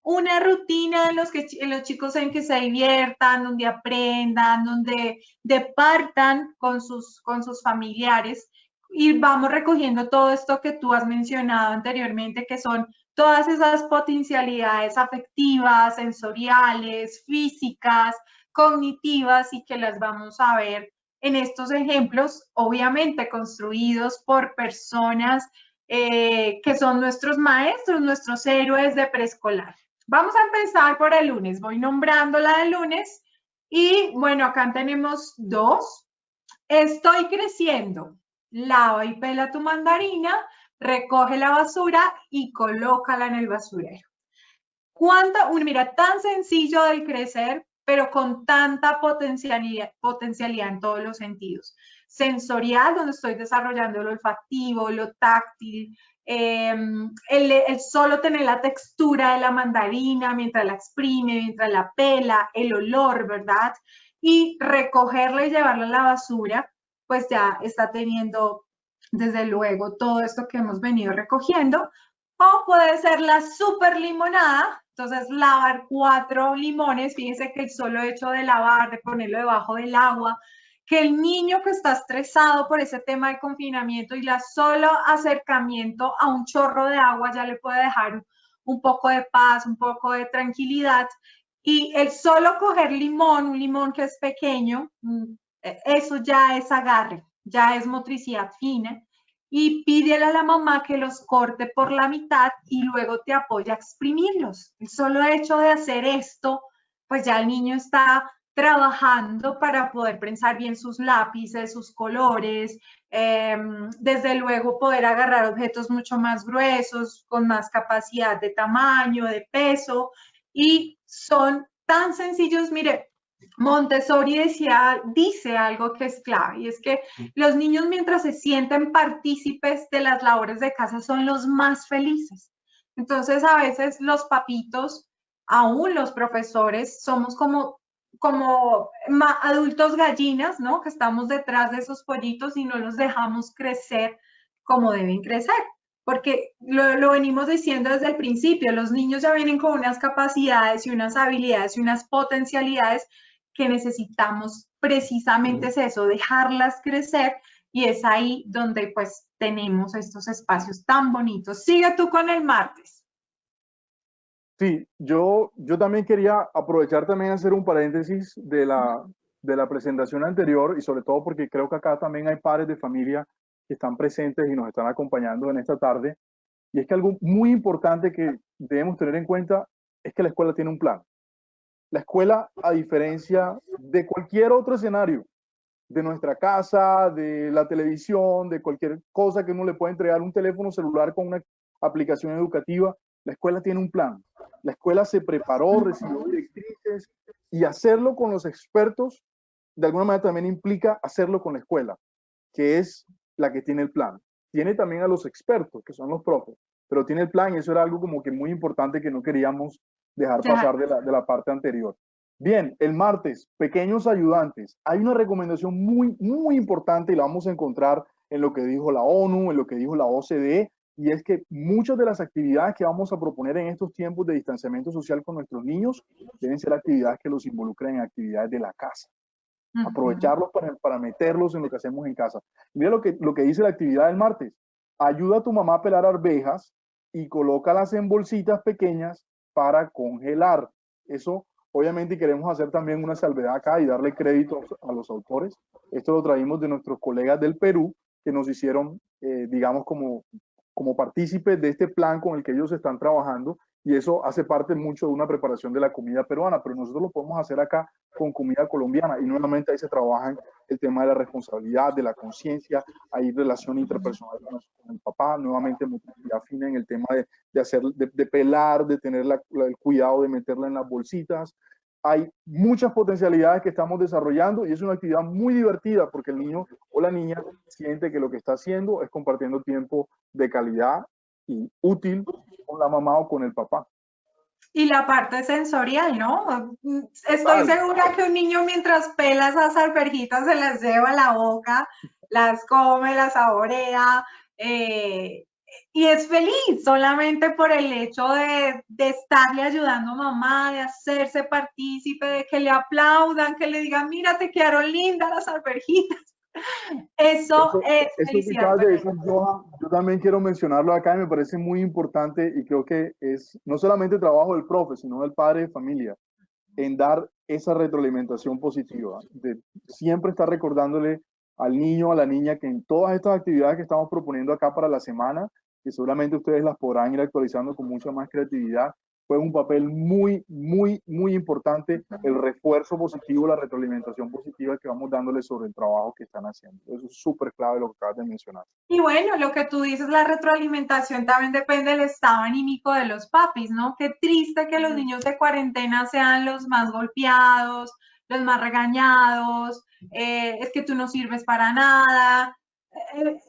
Una rutina en los que los chicos en que se diviertan, donde aprendan, donde departan con sus familiares y vamos recogiendo todo esto que tú has mencionado anteriormente, que son todas esas potencialidades afectivas, sensoriales, físicas, cognitivas y que las vamos a ver en estos ejemplos, obviamente construidos por personas que son nuestros maestros, nuestros héroes de preescolar. Vamos a empezar por el lunes. Voy nombrando la del lunes. Y bueno, acá tenemos dos. Estoy creciendo. Lava y pela tu mandarina, recoge la basura y colócala en el basurero. Mira, tan sencillo del crecer, pero con tanta potencialidad en todos los sentidos. Sensorial, donde estoy desarrollando lo olfativo, lo táctil, el solo tener la textura de la mandarina mientras la exprime, mientras la pela, el olor, ¿verdad? Y recogerla y llevarla a la basura, pues ya está teniendo, desde luego, todo esto que hemos venido recogiendo. O puede ser la super limonada, entonces lavar 4 limones, fíjense que el solo hecho de lavar, de ponerlo debajo del agua, que el niño que está estresado por ese tema de confinamiento y la solo acercamiento a un chorro de agua ya le puede dejar un poco de paz, un poco de tranquilidad. Y el solo coger limón, un limón que es pequeño, eso ya es agarre, ya es motricidad fina. Y pídele a la mamá que los corte por la mitad y luego te apoya a exprimirlos. El solo hecho de hacer esto, pues ya el niño está trabajando para poder pensar bien sus lápices, sus colores, desde luego poder agarrar objetos mucho más gruesos, con más capacidad de tamaño, de peso, y son tan sencillos. Mire, Montessori dice algo que es clave, y es que los niños mientras se sienten partícipes de las labores de casa son los más felices. Entonces a veces los papitos, aún los profesores, somos como adultos gallinas, ¿no? Que estamos detrás de esos pollitos y no los dejamos crecer cómo deben crecer. Porque lo venimos diciendo desde el principio, los niños ya vienen con unas capacidades y unas habilidades y unas potencialidades que necesitamos precisamente es eso, dejarlas crecer, y es ahí donde pues tenemos estos espacios tan bonitos. Sigue tú con el martes. Sí, yo también quería aprovechar también hacer un paréntesis de la presentación anterior y sobre todo porque creo que acá también hay padres de familia que están presentes y nos están acompañando en esta tarde. Y es que algo muy importante que debemos tener en cuenta es que la escuela tiene un plan. La escuela, a diferencia de cualquier otro escenario, de nuestra casa, de la televisión, de cualquier cosa que uno le pueda entregar, un teléfono celular con una aplicación educativa, la escuela tiene un plan. La escuela se preparó, recibió directrices, y hacerlo con los expertos de alguna manera también implica hacerlo con la escuela, que es la que tiene el plan. Tiene también a los expertos, que son los profes, pero tiene el plan, y eso era algo como que muy importante que no queríamos dejar pasar de la parte anterior. Bien, el martes, pequeños ayudantes. Hay una recomendación muy importante y la vamos a encontrar en lo que dijo la ONU, en lo que dijo la OCDE, y es que muchas de las actividades que vamos a proponer en estos tiempos de distanciamiento social con nuestros niños deben ser actividades que los involucren en actividades de la casa. Aprovecharlos para meterlos en lo que hacemos en casa. Mira lo que dice la actividad del martes. Ayuda a tu mamá a pelar arvejas y colócalas en bolsitas pequeñas para congelar. Eso, obviamente, queremos hacer también una salvedad acá y darle crédito a los autores. Esto lo traímos de nuestros colegas del Perú, que nos hicieron, digamos, como partícipes de este plan con el que ellos están trabajando, y eso hace parte mucho de una preparación de la comida peruana, pero nosotros lo podemos hacer acá con comida colombiana, y nuevamente ahí se trabaja el tema de la responsabilidad, de la conciencia, hay relación interpersonal con el papá, nuevamente motricidad fina en el tema de pelar, de tener el cuidado de meterla en las bolsitas. Hay muchas potencialidades que estamos desarrollando y es una actividad muy divertida porque el niño o la niña siente que lo que está haciendo es compartiendo tiempo de calidad y útil con la mamá o con el papá. Y la parte sensorial, ¿no? Estoy segura que un niño mientras pela esas alberjitas se las lleva a la boca, las come, las saborea, y es feliz solamente por el hecho de estarle ayudando a mamá, de hacerse partícipe, de que le aplaudan, que le digan, mira, te quedaron lindas las alberjitas. Eso es felicidad. Yo también quiero mencionarlo acá y me parece muy importante, y creo que es no solamente el trabajo del profe, sino del padre de familia, en dar esa retroalimentación positiva, de siempre estar recordándole al niño, a la niña, que en todas estas actividades que estamos proponiendo acá para la semana, que seguramente ustedes las podrán ir actualizando con mucha más creatividad, fue un papel muy importante el refuerzo positivo, la retroalimentación positiva que vamos dándole sobre el trabajo que están haciendo. Eso es súper clave lo que acabas de mencionar. Y bueno, lo que tú dices, la retroalimentación también depende del estado anímico de los papis, ¿no? Qué triste que los niños de cuarentena sean los más golpeados, los más regañados, es que tú no sirves para nada.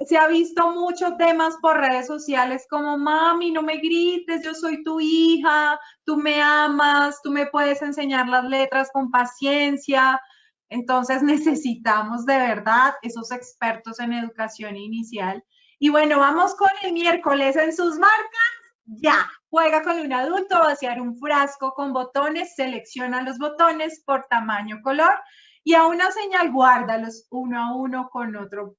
Se ha visto muchos temas por redes sociales como, mami, no me grites, yo soy tu hija, tú me amas, tú me puedes enseñar las letras con paciencia. Entonces necesitamos de verdad esos expertos en educación inicial. Y bueno, vamos con el miércoles en sus marcas. Ya, juega con un adulto, vaciar un frasco con botones, selecciona los botones por tamaño, color, y a una señal guárdalos uno a uno con otro,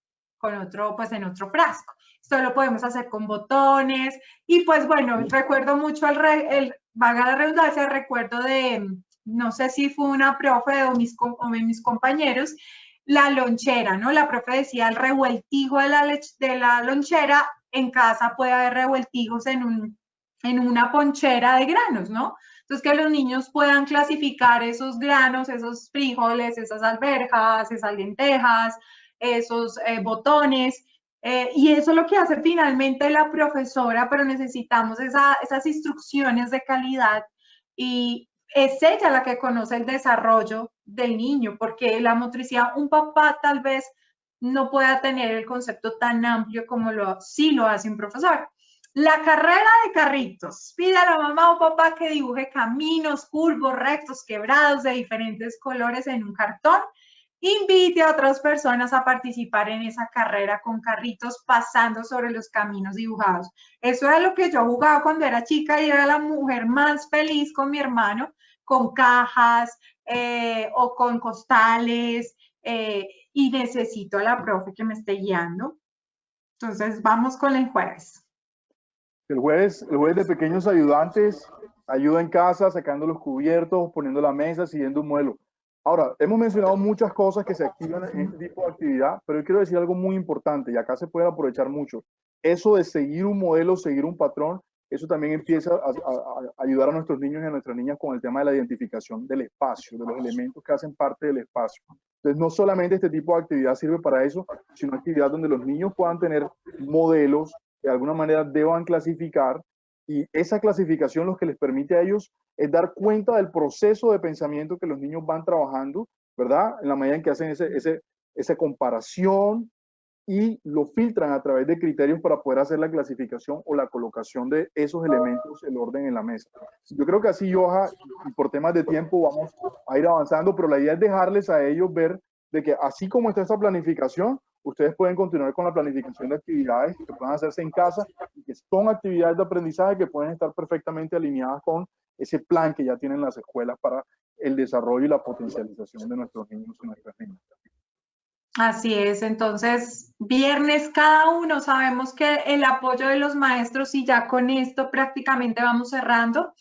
pues en otro frasco. Esto lo podemos hacer con botones. Y pues bueno, recuerdo mucho valga la redundancia, recuerdo de, no sé si fue una profe o mis compañeros, la lonchera, ¿no? La profe decía el revueltijo de la lonchera, en casa puede haber revueltijos en una ponchera de granos, ¿no? Entonces, que los niños puedan clasificar esos granos, esos frijoles, esas alberjas, esas lentejas, esos botones, y eso es lo que hace finalmente la profesora, pero necesitamos esas instrucciones de calidad, y es ella la que conoce el desarrollo del niño, porque la motricidad, un papá tal vez no pueda tener el concepto tan amplio como sí lo hace un profesor. La carrera de carritos. Pide a la mamá o papá que dibuje caminos, curvos, rectos, quebrados de diferentes colores en un cartón invite a otras personas a participar en esa carrera con carritos pasando sobre los caminos dibujados. Eso era lo que yo jugaba cuando era chica y era la mujer más feliz con mi hermano, con cajas o con costales, y necesito a la profe que me esté guiando. Entonces, vamos con el jueves. El jueves de pequeños ayudantes, ayuda en casa, sacando los cubiertos, poniendo la mesa, siguiendo un modelo. Ahora, hemos mencionado muchas cosas que se activan en este tipo de actividad, pero yo quiero decir algo muy importante y acá se puede aprovechar mucho. Eso de seguir un modelo, seguir un patrón, eso también empieza a ayudar a nuestros niños y a nuestras niñas con el tema de la identificación del espacio, de los elementos que hacen parte del espacio. Entonces, no solamente este tipo de actividad sirve para eso, sino actividad donde los niños puedan tener modelos, de alguna manera deban clasificar, y esa clasificación lo que les permite a ellos es dar cuenta del proceso de pensamiento que los niños van trabajando, ¿verdad? En la medida en que hacen esa comparación y lo filtran a través de criterios para poder hacer la clasificación o la colocación de esos elementos, el orden en la mesa. Yo creo que así, Joha, y por temas de tiempo vamos a ir avanzando, pero la idea es dejarles a ellos ver de que así como está esta planificación, ustedes pueden continuar con la planificación de actividades que puedan hacerse en casa y que son actividades de aprendizaje que pueden estar perfectamente alineadas con ese plan que ya tienen las escuelas para el desarrollo y la potencialización de nuestros niños y nuestras niñas. Así es, entonces, viernes cada uno, sabemos que el apoyo de los maestros, y ya con esto prácticamente vamos cerrando.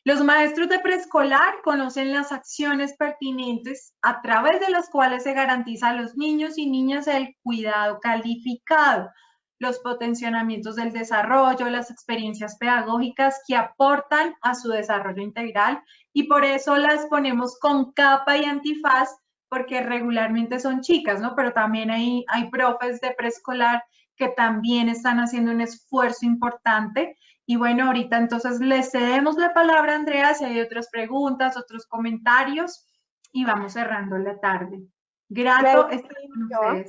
Los maestros de preescolar conocen las acciones pertinentes a través de las cuales se garantiza a los niños y niñas el cuidado calificado, los potenciamientos del desarrollo, las experiencias pedagógicas que aportan a su desarrollo integral, y por eso las ponemos con capa y antifaz, porque regularmente son chicas, ¿no? Pero también hay profes de preescolar que también están haciendo un esfuerzo importante. Y bueno, ahorita entonces les cedemos la palabra a Andrea si hay otras preguntas, otros comentarios, y vamos cerrando la tarde. Grato Claro, estar con Joa.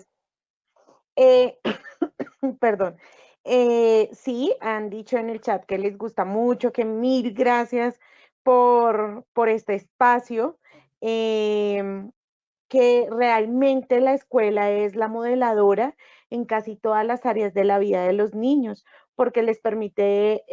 ustedes. Perdón. Sí, han dicho en el chat que les gusta mucho, que mil gracias por este espacio, que realmente la escuela es la modeladora en casi todas las áreas de la vida de los niños, porque les permite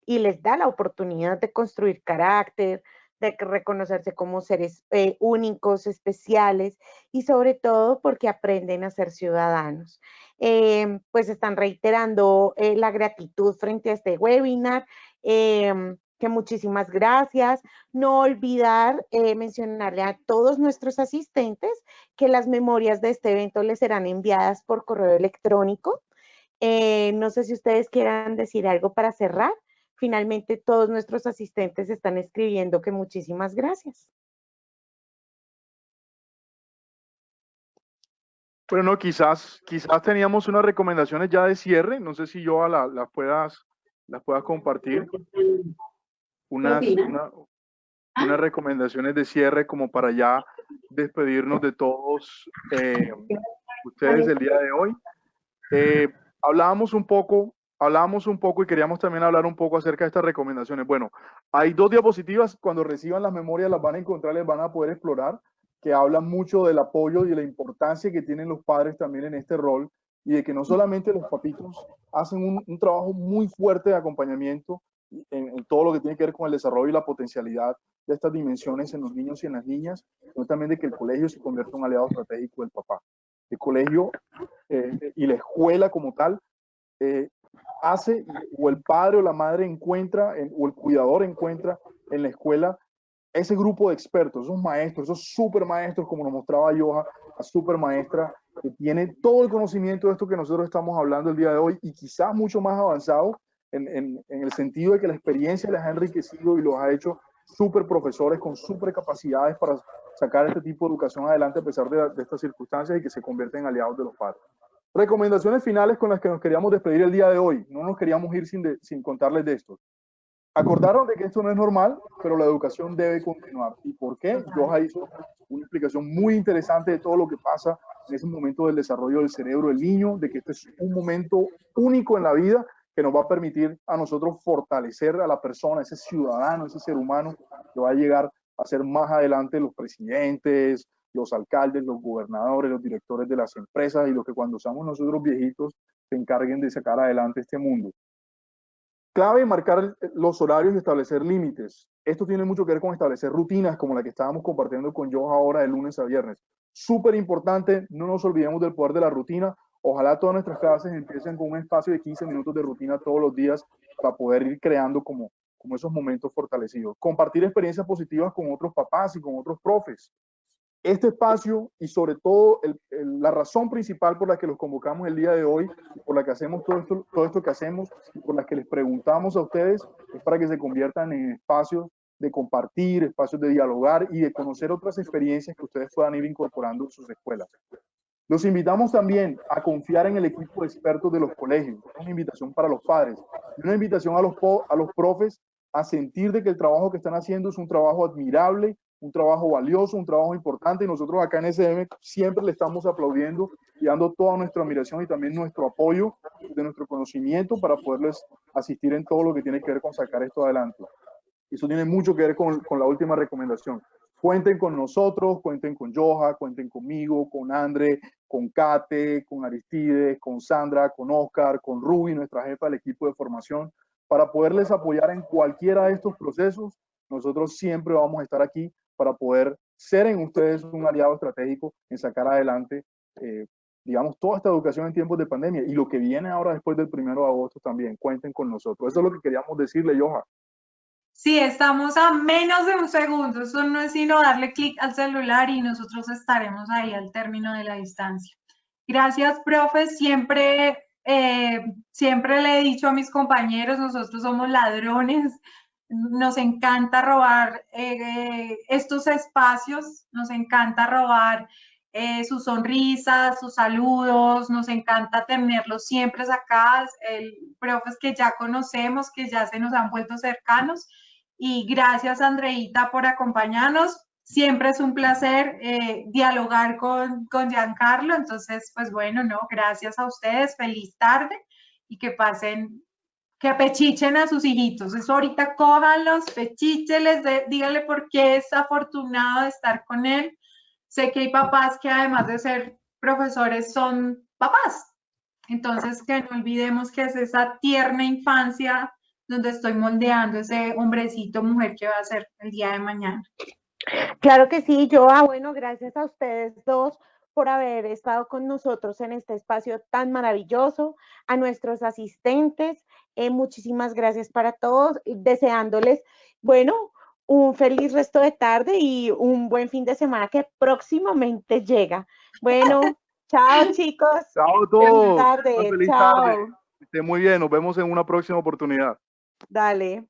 y les da la oportunidad de construir carácter, de reconocerse como seres únicos, especiales, y sobre todo porque aprenden a ser ciudadanos. Pues están reiterando la gratitud frente a este webinar, que muchísimas gracias. No olvidar mencionarle a todos nuestros asistentes que las memorias de este evento les serán enviadas por correo electrónico. No sé si ustedes quieran decir algo para cerrar. Finalmente, todos nuestros asistentes están escribiendo que muchísimas gracias. Bueno, quizás teníamos unas recomendaciones ya de cierre. No sé si yo las puedas compartir. Unas recomendaciones de cierre como para ya despedirnos de todos ustedes el día de hoy. Hablábamos un poco y queríamos también hablar un poco acerca de estas recomendaciones. Bueno, hay 2 diapositivas. Cuando reciban las memorias las van a encontrar, les van a poder explorar, que hablan mucho del apoyo y de la importancia que tienen los padres también en este rol, y de que no solamente los papitos hacen un trabajo muy fuerte de acompañamiento en todo lo que tiene que ver con el desarrollo y la potencialidad de estas dimensiones en los niños y en las niñas, sino también de que el colegio se convierta en un aliado estratégico del papá. El colegio y la escuela como tal hace, o el padre o la madre encuentra, o el cuidador encuentra en la escuela ese grupo de expertos, esos maestros, esos super maestros, como nos mostraba Joha, la super maestra que tiene todo el conocimiento de esto que nosotros estamos hablando el día de hoy, y quizás mucho más avanzado en el sentido de que la experiencia les ha enriquecido y los ha hecho super profesores con super capacidades para sacar este tipo de educación adelante a pesar de estas circunstancias, y que se convierten en aliados de los padres. Recomendaciones finales con las que nos queríamos despedir el día de hoy. No nos queríamos ir sin contarles de esto. Acordaron de que esto no es normal, pero la educación debe continuar. ¿Y por qué? Joha hizo una explicación muy interesante de todo lo que pasa en ese momento del desarrollo del cerebro del niño, de que este es un momento único en la vida que nos va a permitir a nosotros fortalecer a la persona, ese ciudadano, ese ser humano que va a llegar a ser más adelante los presidentes, los alcaldes, los gobernadores, los directores de las empresas y los que cuando seamos nosotros viejitos se encarguen de sacar adelante este mundo. Clave marcar los horarios y establecer límites. Esto tiene mucho que ver con establecer rutinas como la que estábamos compartiendo con Josh ahora de lunes a viernes. Súper importante, no nos olvidemos del poder de la rutina. Ojalá todas nuestras clases empiecen con un espacio de 15 minutos de rutina todos los días para poder ir creando como esos momentos fortalecidos. Compartir experiencias positivas con otros papás y con otros profes. Este espacio y sobre todo la razón principal por la que los convocamos el día de hoy, por la que hacemos todo esto que hacemos y por la que les preguntamos a ustedes, es para que se conviertan en espacios de compartir, espacios de dialogar y de conocer otras experiencias que ustedes puedan ir incorporando en sus escuelas. Los invitamos también a confiar en el equipo de expertos de los colegios. Es una invitación para los padres y una invitación a los profes a sentir de que el trabajo que están haciendo es un trabajo admirable, un trabajo valioso, un trabajo importante, y nosotros acá en SM siempre le estamos aplaudiendo y dando toda nuestra admiración y también nuestro apoyo de nuestro conocimiento para poderles asistir en todo lo que tiene que ver con sacar esto adelante. Eso tiene mucho que ver con la última recomendación. Cuenten con nosotros, cuenten con Joha, cuenten conmigo, con André, con Kate, con Aristides, con Sandra, con Oscar, con Ruby, nuestra jefa del equipo de formación, para poderles apoyar en cualquiera de estos procesos. Nosotros siempre vamos a estar aquí para poder ser en ustedes un aliado estratégico en sacar adelante, digamos, toda esta educación en tiempos de pandemia y lo que viene ahora después del 1 de agosto también. Cuenten con nosotros. Eso es lo que queríamos decirle, Joha. Sí, estamos a menos de un segundo. Eso no es sino darle clic al celular y nosotros estaremos ahí al término de la distancia. Gracias, profe. Siempre le he dicho a mis compañeros, nosotros somos ladrones. Nos encanta robar estos espacios, nos encanta robar sus sonrisas, sus saludos, nos encanta tenerlos siempre acá, profes que ya conocemos, que ya se nos han vuelto cercanos. Y gracias, Andreita, por acompañarnos. Siempre es un placer dialogar con Giancarlo. Entonces, pues bueno, no, gracias a ustedes. Feliz tarde y que pasen, que apechichen a sus hijitos. Eso ahorita cójanlos, pechícheles, díganle por qué es afortunado de estar con él. Sé que hay papás que además de ser profesores son papás. Entonces, que no olvidemos que es esa tierna infancia donde estoy moldeando ese hombrecito, mujer que va a ser el día de mañana. Claro que sí, bueno, gracias a ustedes dos por haber estado con nosotros en este espacio tan maravilloso, a nuestros asistentes, muchísimas gracias para todos, deseándoles, bueno, un feliz resto de tarde y un buen fin de semana que próximamente llega. Bueno, chao chicos. Chao a todos. Feliz tarde. Feliz Chao. tarde. Que esté muy bien, nos vemos en una próxima oportunidad. Dale.